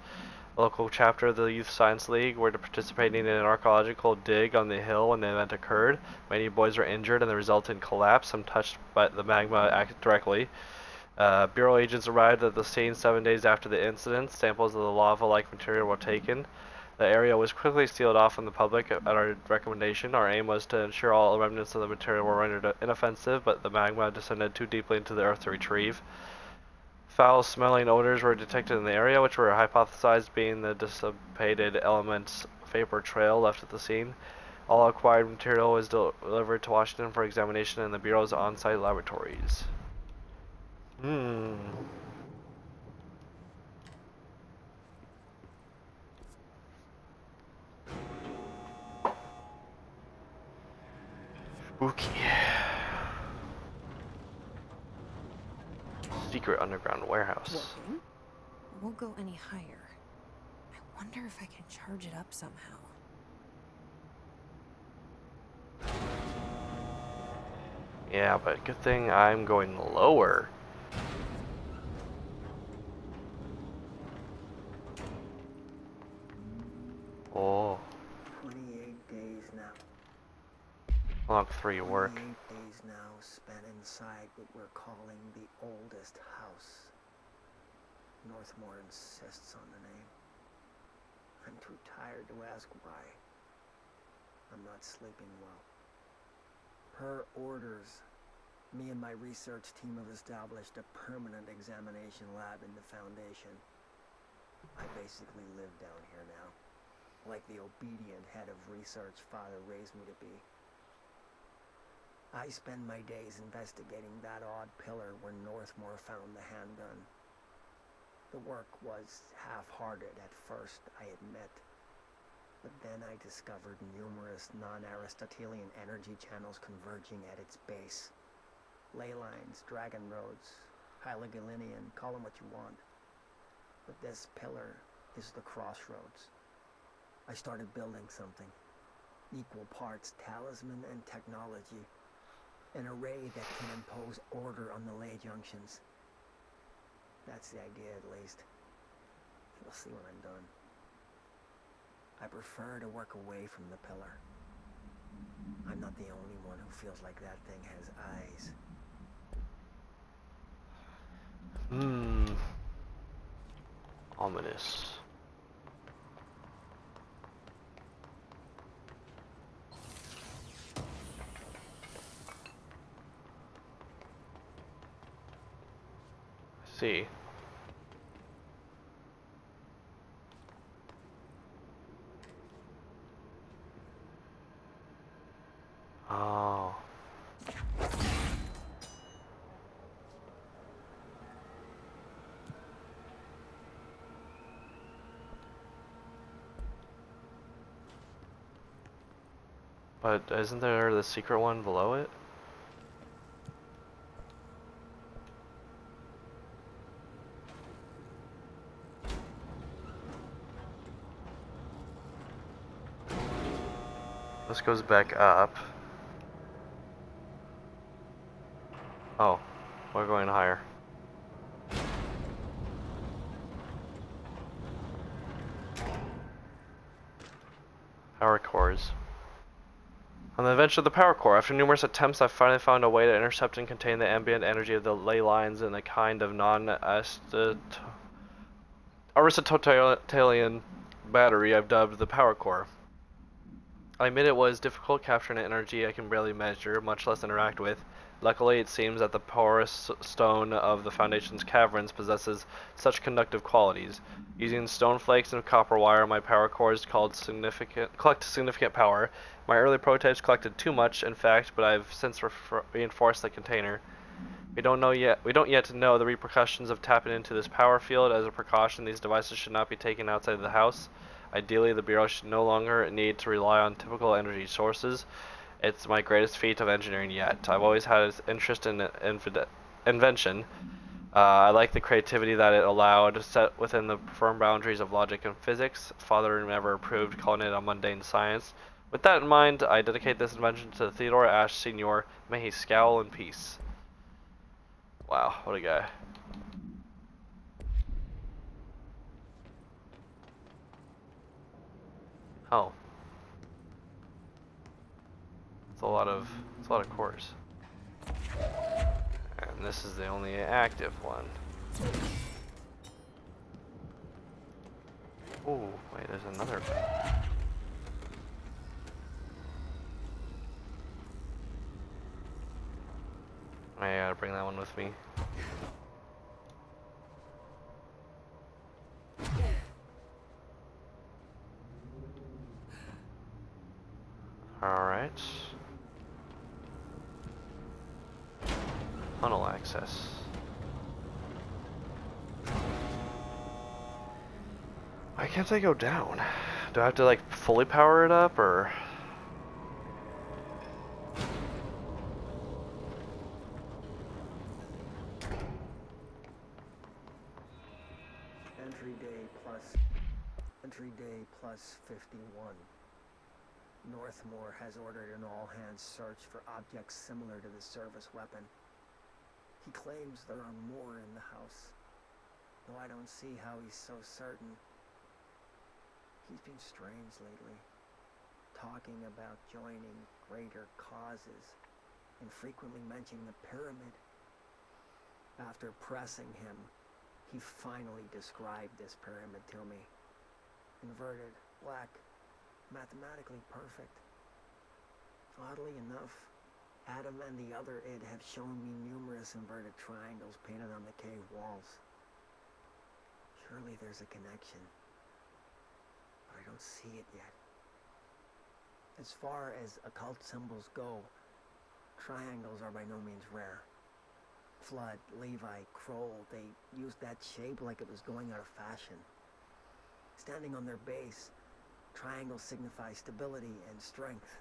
[SPEAKER 1] A local chapter of the Youth Science League were participating in an archaeological dig on the hill when the event occurred. Many boys were injured and the resultant collapse, some touched by the magma directly. Bureau agents arrived at the scene 7 days after the incident. Samples of the lava-like material were taken. The area was quickly sealed off from the public at our recommendation. Our aim was to ensure all remnants of the material were rendered inoffensive, but the magma descended too deeply into the earth to retrieve. Foul-smelling odors were detected in the area, which were hypothesized being the dissipated elements vapor trail left at the scene. All acquired material was delivered to Washington for examination in the Bureau's on-site laboratories. Spooky. Secret underground warehouse.
[SPEAKER 2] Working? Won't go any higher. I wonder if I can charge it up somehow.
[SPEAKER 1] Yeah, but good thing I'm going lower. Oh.
[SPEAKER 4] 28 days now.
[SPEAKER 1] Log 3 work.
[SPEAKER 4] 28 days now spent inside what we're calling the oldest house. Northmore insists on the name. I'm too tired to ask why. I'm not sleeping well. Per orders, me and my research team have established a permanent examination lab in the Foundation. I basically live down here now, like the obedient head of research Father raised me to be. I spend my days investigating that odd pillar where Northmore found the handgun. The work was half-hearted at first, I admit. But then I discovered numerous non-Aristotelian energy channels converging at its base. Ley lines, dragon roads, Hyligalinian, call them what you want. But this pillar is the crossroads. I started building something. Equal parts talisman and technology. An array that can impose order on the ley junctions. That's the idea, at least. You'll see when I'm done. I prefer to work away from the pillar. I'm not the only one who feels like that thing has eyes.
[SPEAKER 1] Ominous. See. Oh. But isn't there the secret one below it? This goes back up. Oh, we're going higher. Power cores. On the invention of the power core, after numerous attempts, I finally found a way to intercept and contain the ambient energy of the ley lines in a kind of Aristotelian battery I've dubbed the power core. I admit it was difficult capturing an energy I can barely measure, much less interact with. Luckily, it seems that the porous stone of the Foundation's caverns possesses such conductive qualities. Using stone flakes and copper wire, my power cores collect significant power. My early prototypes collected too much, in fact, but I've since reinforced the container. We don't yet know the repercussions of tapping into this power field. As a precaution, these devices should not be taken outside of the house. Ideally, the Bureau should no longer need to rely on typical energy sources. It's my greatest feat of engineering yet. I've always had an interest in invention. I like the creativity that it allowed, set within the firm boundaries of logic and physics. Father never approved calling it a mundane science. With that in mind, I dedicate this invention to Theodore Ashe Sr. May he scowl in peace. Wow, what a guy. Oh. It's a lot of cores. And this is the only active one. Ooh, wait, there's another thing. I gotta bring that one with me. Alright. Tunnel access. Why can't I go down? Do I have to like fully power it up or?
[SPEAKER 4] Entry day plus 51. Northmore has ordered an all-hands search for objects similar to the service weapon. He claims there are more in the house, though I don't see how he's so certain. He's been strange lately, talking about joining greater causes, and frequently mentioning the pyramid. After pressing him, he finally described this pyramid to me. Inverted, black, mathematically perfect. Oddly enough, Adam and the other id have shown me numerous inverted triangles painted on the cave walls. Surely there's a connection, but I don't see it yet. As far as occult symbols go, triangles are by no means rare. Flood, Levi, Kroll, they used that shape like it was going out of fashion. Standing on their base, triangles signify stability and strength.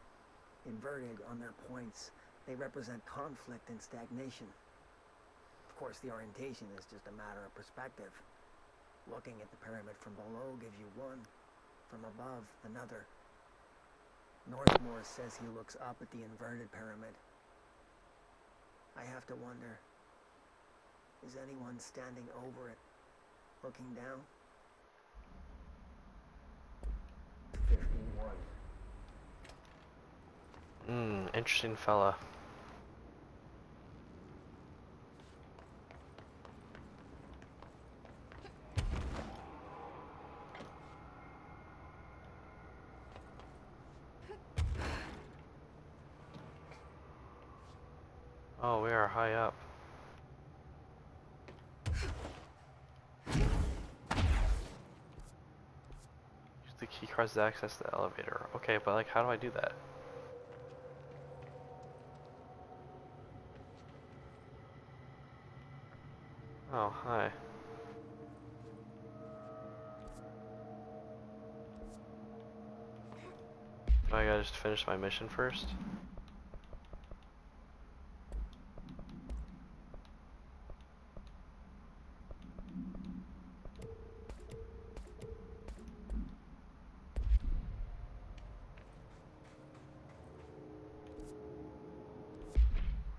[SPEAKER 4] Inverted on their points, they represent conflict and stagnation. Of course, the orientation is just a matter of perspective. Looking at the pyramid from below gives you one, from above another. Northmore says he looks up at the inverted pyramid. I have to wonder, is anyone standing over it, looking down? 51.
[SPEAKER 1] Interesting fella. Oh, we are high up. Use the key cards to access the elevator. Okay, but like, how do I do that? Oh, hi. I gotta just finish my mission first.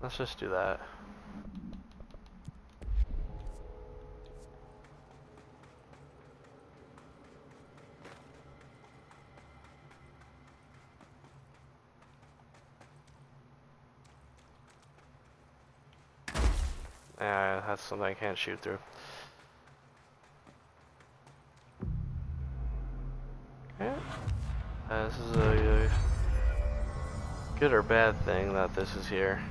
[SPEAKER 1] Let's just do that. Yeah, that's something I can't shoot through. Okay. This is a good or bad thing that this is here.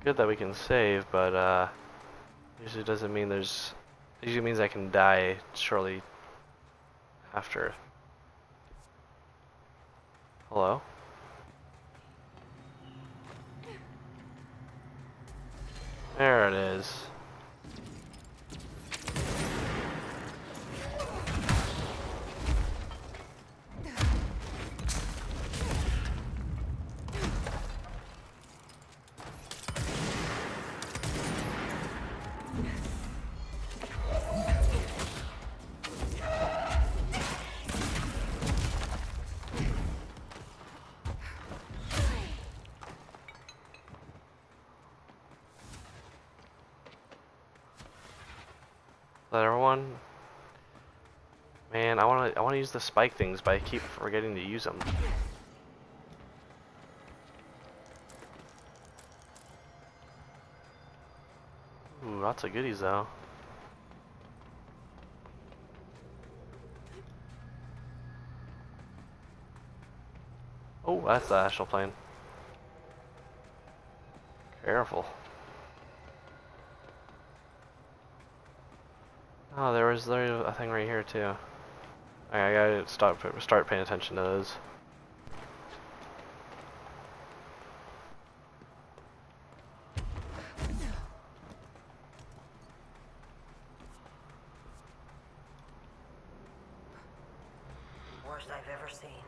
[SPEAKER 1] Good that we can save, but usually doesn't mean there's. Usually means I can die shortly after. Hello? There it is. Another one. Man, I wanna use the spike things, but I keep forgetting to use them. Ooh, lots of goodies though. Oh, that's the astral plane. Careful. Oh, there's a thing right here too. I gotta start paying attention to those.
[SPEAKER 3] Worst I've ever seen.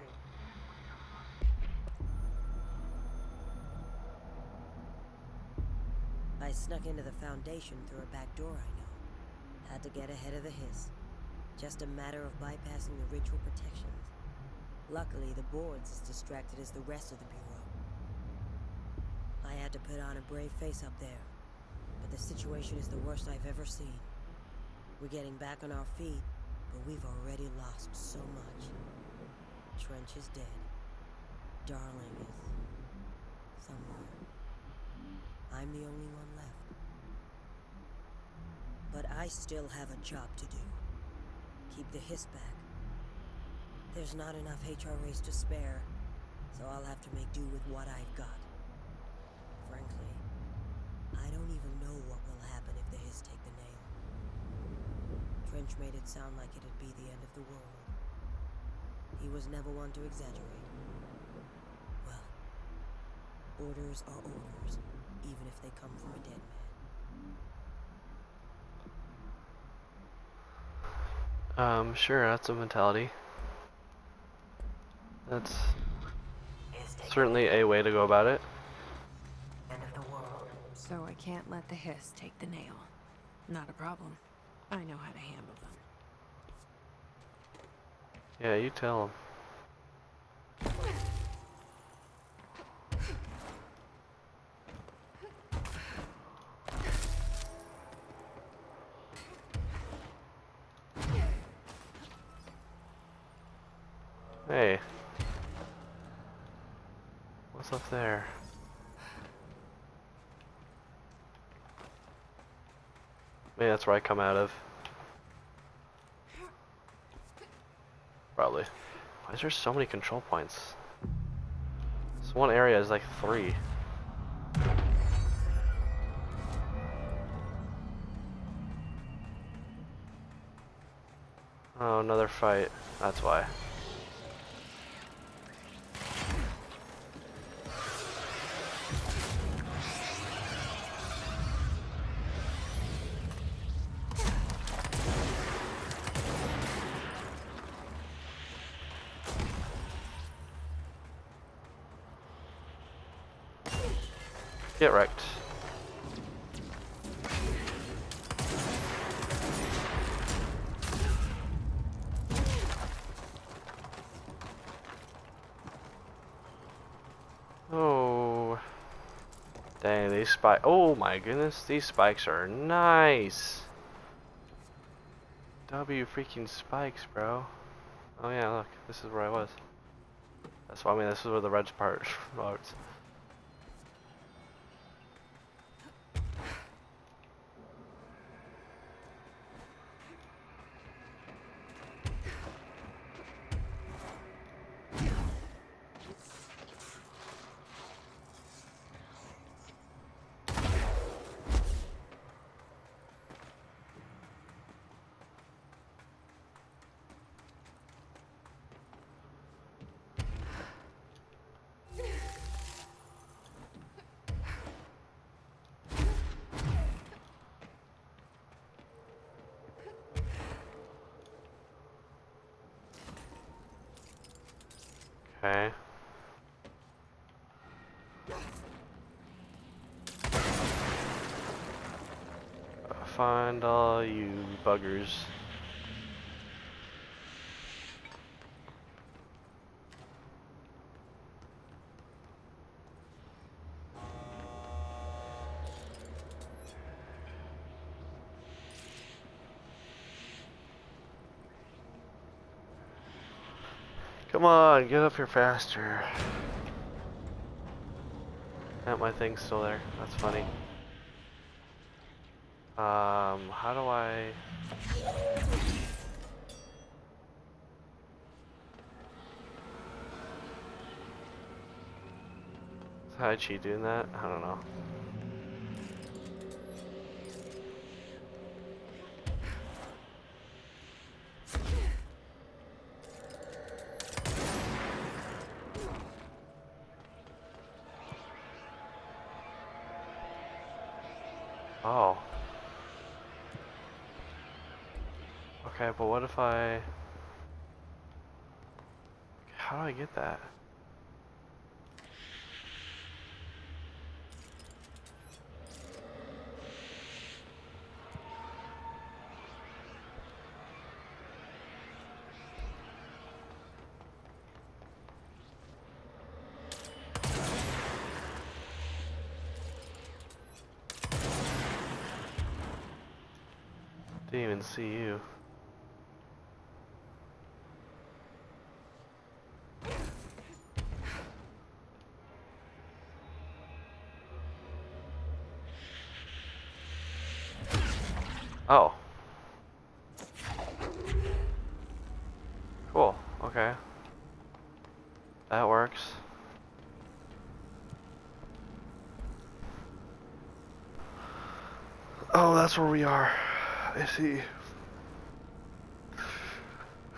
[SPEAKER 3] I snuck into the Foundation through a back door I know. Had to get ahead of the hiss. Just a matter of bypassing the ritual protections. Luckily, the board's as distracted as the rest of the Bureau. I had to put on a brave face up there. But the situation is the worst I've ever seen. We're getting back on our feet, but we've already lost so much. Trench is dead. Darling is somewhere. I'm the only one left. But I still have a job to do. Keep the hiss back. There's not enough HRAs to spare, so I'll have to make do with what I've got. Frankly, I don't even know what will happen if the hiss take the nail. Trench made it sound like it'd be the end of the world. He was never one to exaggerate. Well, orders are orders, even if they come from a dead man.
[SPEAKER 1] Sure, that's a mentality. That's certainly a way to go about it.
[SPEAKER 3] End of the world.
[SPEAKER 2] So I can't let the hiss take the nail. Not a problem. I know how to handle them.
[SPEAKER 1] Yeah, you tell him. Hey. What's up there? Maybe that's where I come out of. Probably. Why is there so many control points? This one area is like 3. Oh, another fight. That's why. Get wrecked. Oh. Dang, these spikes. Oh my goodness, these spikes are nice. W freaking spikes, bro. Oh yeah, look, this is where I was. That's why I mean, this is where the red part was. Okay. Find all you buggers. Come on, get up here faster. Yeah, my thing's still there. That's funny. How do I... Is Haichi doing that? I don't know. Oh. Okay, but what if I... How do I get that? Didn't even see you. Oh. Cool. Okay. That works. Oh, that's where we are. I see.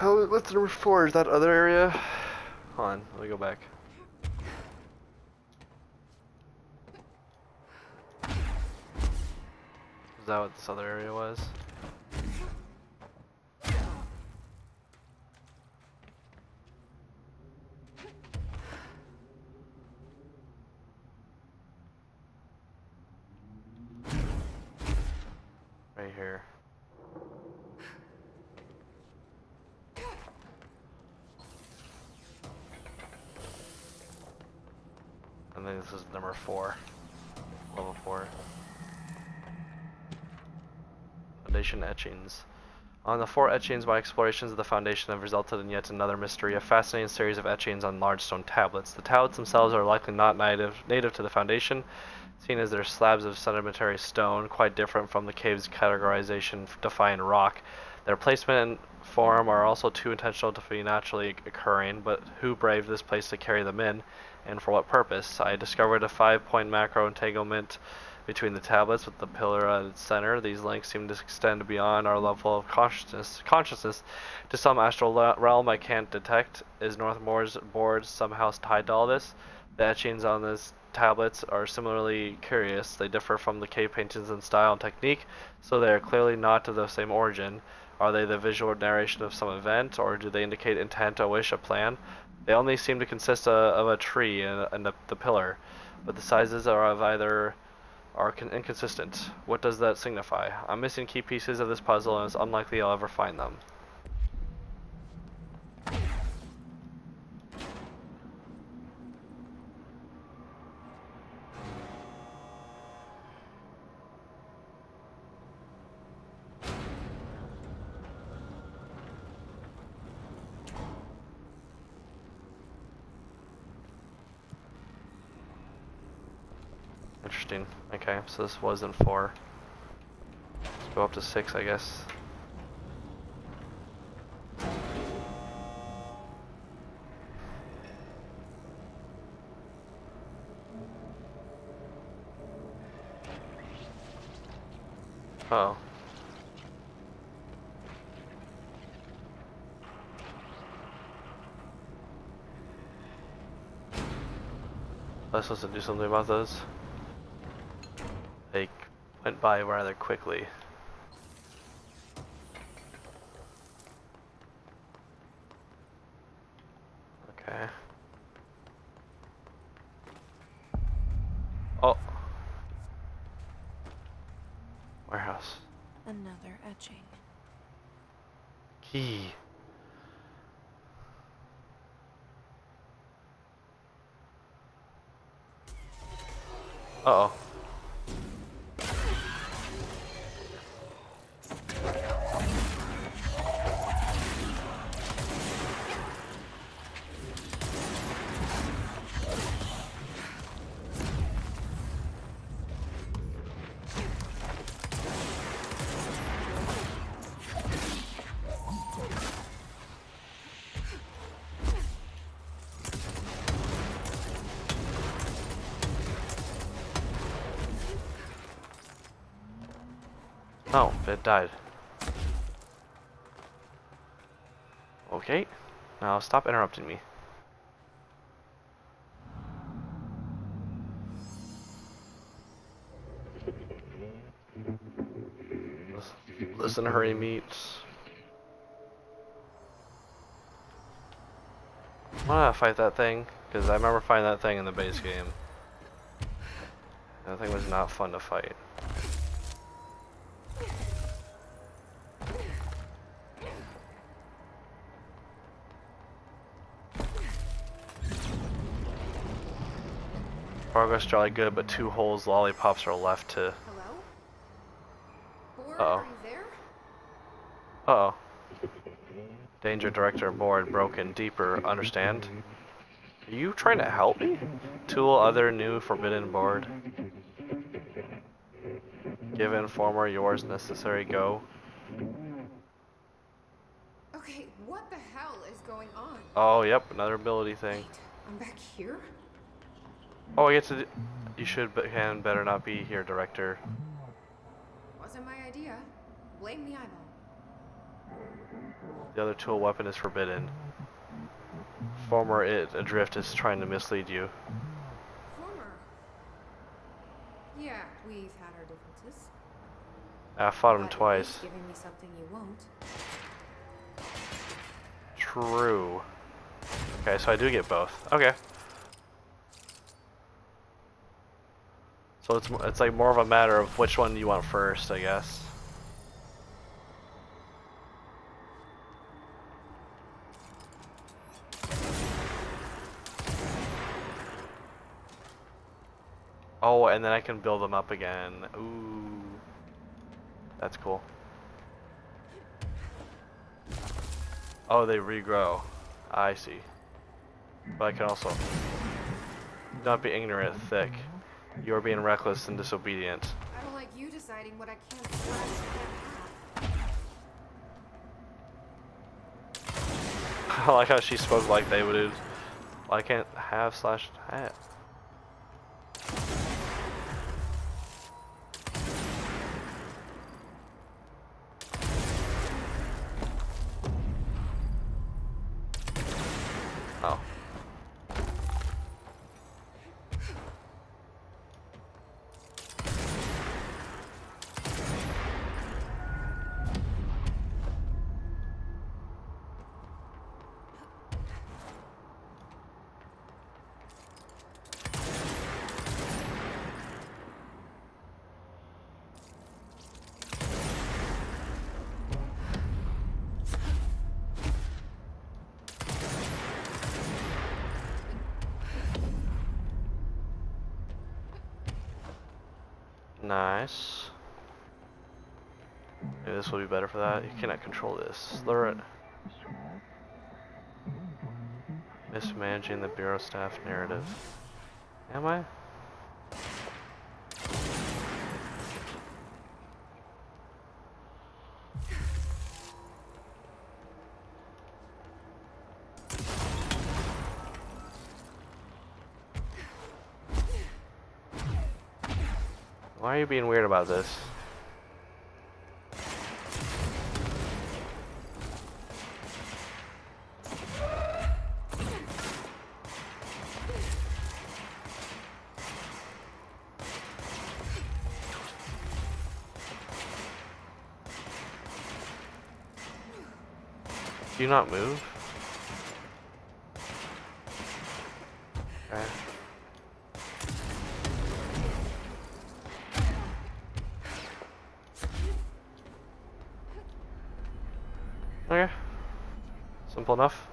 [SPEAKER 1] Oh, what's number 4? Is that other area? Hold on, let me go back. Is that what this other area was? Right here. I think this is number 4. Level 4. Foundation etchings. On the 4 etchings, my explorations of the Foundation have resulted in yet another mystery, a fascinating series of etchings on large stone tablets. The tablets themselves are likely not native to the Foundation, seen as they're slabs of sedimentary stone, quite different from the cave's categorization defying rock. Their placement and form are also too intentional to be naturally occurring, but who braved this place to carry them in, and for what purpose? I discovered a 5-point macro entanglement between the tablets with the pillar at its center. These links seem to extend beyond our level of consciousness to some astral realm I can't detect. Is Northmore's board somehow tied to all this? The etchings on these tablets are similarly curious. They differ from the cave paintings in style and technique, so they are clearly not of the same origin. Are they the visual narration of some event, or do they indicate intent, a wish, a plan? They only seem to consist of a tree and the pillar. but the sizes are inconsistent. What does that signify? I'm missing key pieces of this puzzle, and it's unlikely I'll ever find them. Interesting. Okay, so this wasn't 4. Let's go up to 6, I guess. Uh oh. I was supposed to do something about those. They went by rather quickly. Okay. Oh. Warehouse.
[SPEAKER 2] Another etching.
[SPEAKER 1] Key. Uh-oh. Oh, it died. Okay. Now stop interrupting me. Listen, hurry, meets. I wanna fight that thing, because I remember fighting that thing in the base game. That thing was not fun to fight. Progress jolly good, but 2 holes lollipops are left to...
[SPEAKER 7] Hello? Board,
[SPEAKER 1] Uh-oh.
[SPEAKER 7] are you there?
[SPEAKER 1] Uh-oh. Danger director board broken deeper, understand? Are you trying to help me? Tool other new forbidden board. Give informer yours necessary go.
[SPEAKER 7] Okay, what the hell is going on?
[SPEAKER 1] Oh, yep, another ability thing.
[SPEAKER 7] Wait, I'm back here?
[SPEAKER 1] Oh, I get to... You should can better not be here, director.
[SPEAKER 7] Wasn't my idea. Blame the eyeball.
[SPEAKER 1] The other tool weapon is forbidden. Former it adrift is trying to mislead you.
[SPEAKER 7] Former. Yeah, we've had our differences.
[SPEAKER 1] I fought him
[SPEAKER 7] But at
[SPEAKER 1] twice.
[SPEAKER 7] least giving me something you won't.
[SPEAKER 1] True. Okay, so I do get both. Okay. So it's like more of a matter of which one you want first, I guess. Oh, and then I can build them up again. Ooh. That's cool. Oh, they regrow. I see. But I can also... Not be ignorant, thick. You are being reckless and disobedient.
[SPEAKER 7] I don't like you deciding what I can and can't have.
[SPEAKER 1] I like how she spoke like they would. I can't have slash have. Oh. Nice. Maybe this will be better for that. You cannot control this. Lure it. Mismanaging the Bureau staff narrative. Am I? Why are you being weird about this? Do you not move? Okay. Okay. Simple enough.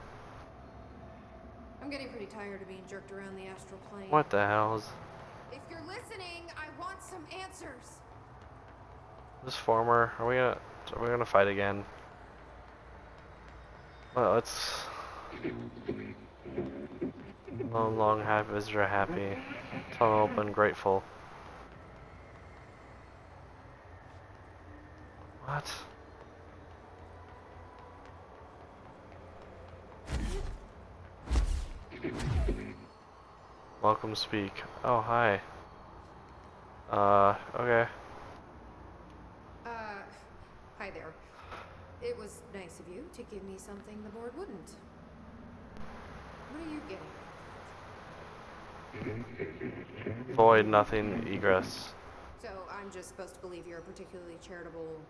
[SPEAKER 2] I'm getting pretty tired of being jerked around the astral plane.
[SPEAKER 1] What the hell is
[SPEAKER 2] If you're listening, I want some answers.
[SPEAKER 1] this former? Are we gonna fight again? Well, let's. Long happy visitor happy. Tunnel open grateful. What? Welcome speak. Oh, hi. Okay.
[SPEAKER 2] Hi there. It was nice of you to give me something the board wouldn't. What are you getting?
[SPEAKER 1] Void, nothing, egress.
[SPEAKER 2] So I'm just supposed to believe you're a particularly charitable,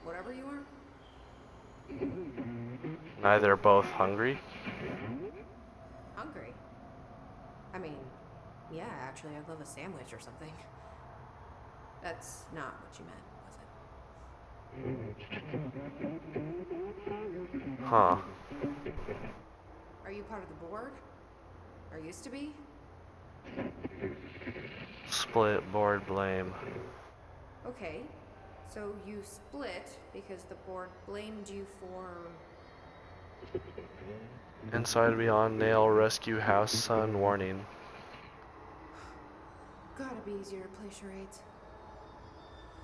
[SPEAKER 2] whatever you are?
[SPEAKER 1] Neither, both hungry.
[SPEAKER 2] Hungry? I mean, yeah, actually, I'd love a sandwich or something. That's not what you meant, was it?
[SPEAKER 1] Huh.
[SPEAKER 2] Are you part of the board? Or used to be?
[SPEAKER 1] Split, board, blame.
[SPEAKER 2] Okay, so you split because the board blamed you for...
[SPEAKER 1] Inside beyond nail rescue house sun warning.
[SPEAKER 2] Gotta be easier to play charades.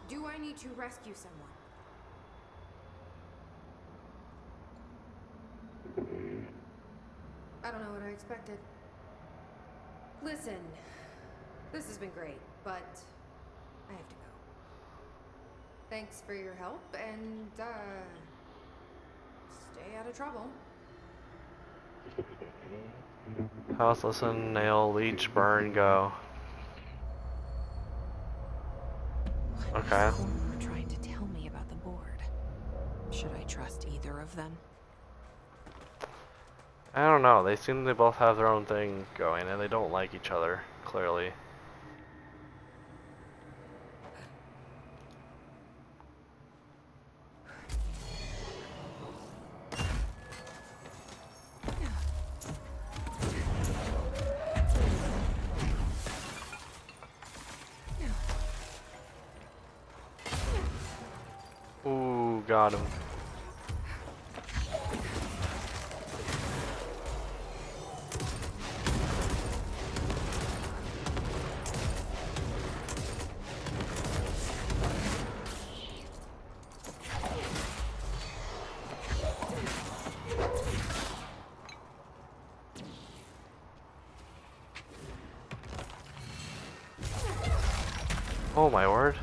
[SPEAKER 2] Do I need to rescue someone? I don't know what I expected. Listen, this has been great, but I have to go. Thanks for your help, and, stay out of trouble.
[SPEAKER 1] House listen, nail, leech, burn, go.
[SPEAKER 2] What
[SPEAKER 1] Okay.
[SPEAKER 2] is Homer trying to tell me about the board? Should I trust either of them?
[SPEAKER 1] I don't know. They seem they both have their own thing going, and they don't like each other, clearly. Ooh, got him. Oh my word.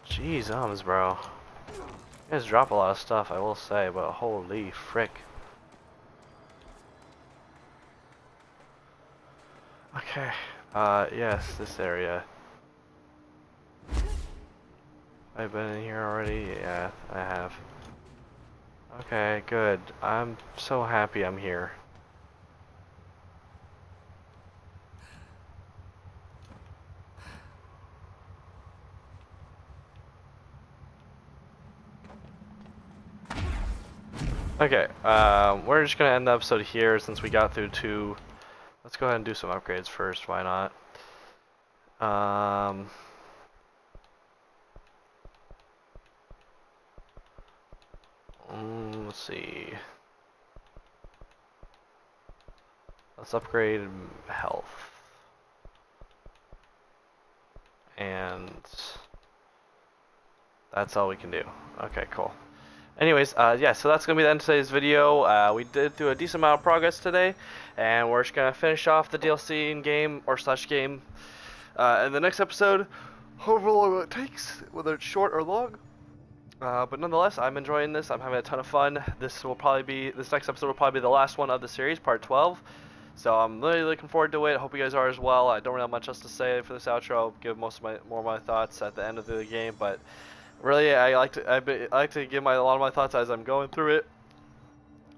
[SPEAKER 1] Jeez, bro. You guys drop a lot of stuff, I will say, but holy frick. Okay. Yes, this area. I've been in here already? Yeah, I have. Okay, good. I'm so happy I'm here. Okay, we're just gonna end the episode here since we got through 2. Let's go ahead and do some upgrades first. Why not? Let's see. Let's upgrade health. And that's all we can do. Okay, cool. Anyways, yeah, so that's going to be the end of today's video. We did do a decent amount of progress today, and we're just going to finish off the DLC in game, or slash game, in the next episode, however long it takes, whether it's short or long. But nonetheless, I'm enjoying this. I'm having a ton of fun. This next episode will probably be the last one of the series, part 12. So I'm really looking forward to it. Hope you guys are as well. I don't really have much else to say for this outro. I'll give more of my thoughts at the end of the game, but really, I like to give a lot of my thoughts as I'm going through it.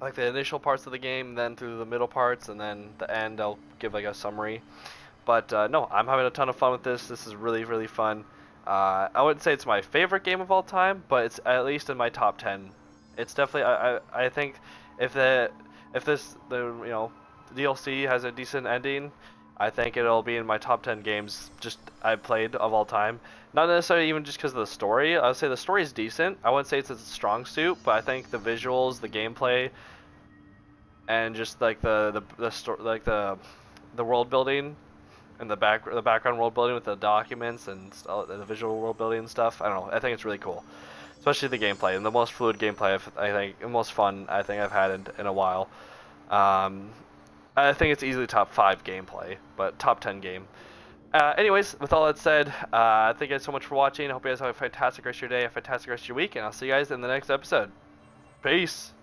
[SPEAKER 1] Like the initial parts of the game, then through the middle parts, and then the end. I'll give like a summary. But no, I'm having a ton of fun with this. This is really, really fun. I wouldn't say it's my favorite game of all time, but it's at least in my top 10. It's definitely. I think if the DLC has a decent ending, I think it'll be in my top 10 games just I've played of all time. Not necessarily even just because of the story. I would say the story is decent. I wouldn't say it's a strong suit, but I think the visuals, the gameplay, and just like the world building and the background world building with the documents and the visual world building and stuff. I don't know. I think it's really cool, especially the gameplay and the most fluid gameplay. I think the most fun I think I've had in a while. I think it's easily top 5 gameplay, but top 10 game. Anyways, with all that said, thank you guys so much for watching. I hope you guys have a fantastic rest of your day, a fantastic rest of your week, and I'll see you guys in the next episode. Peace.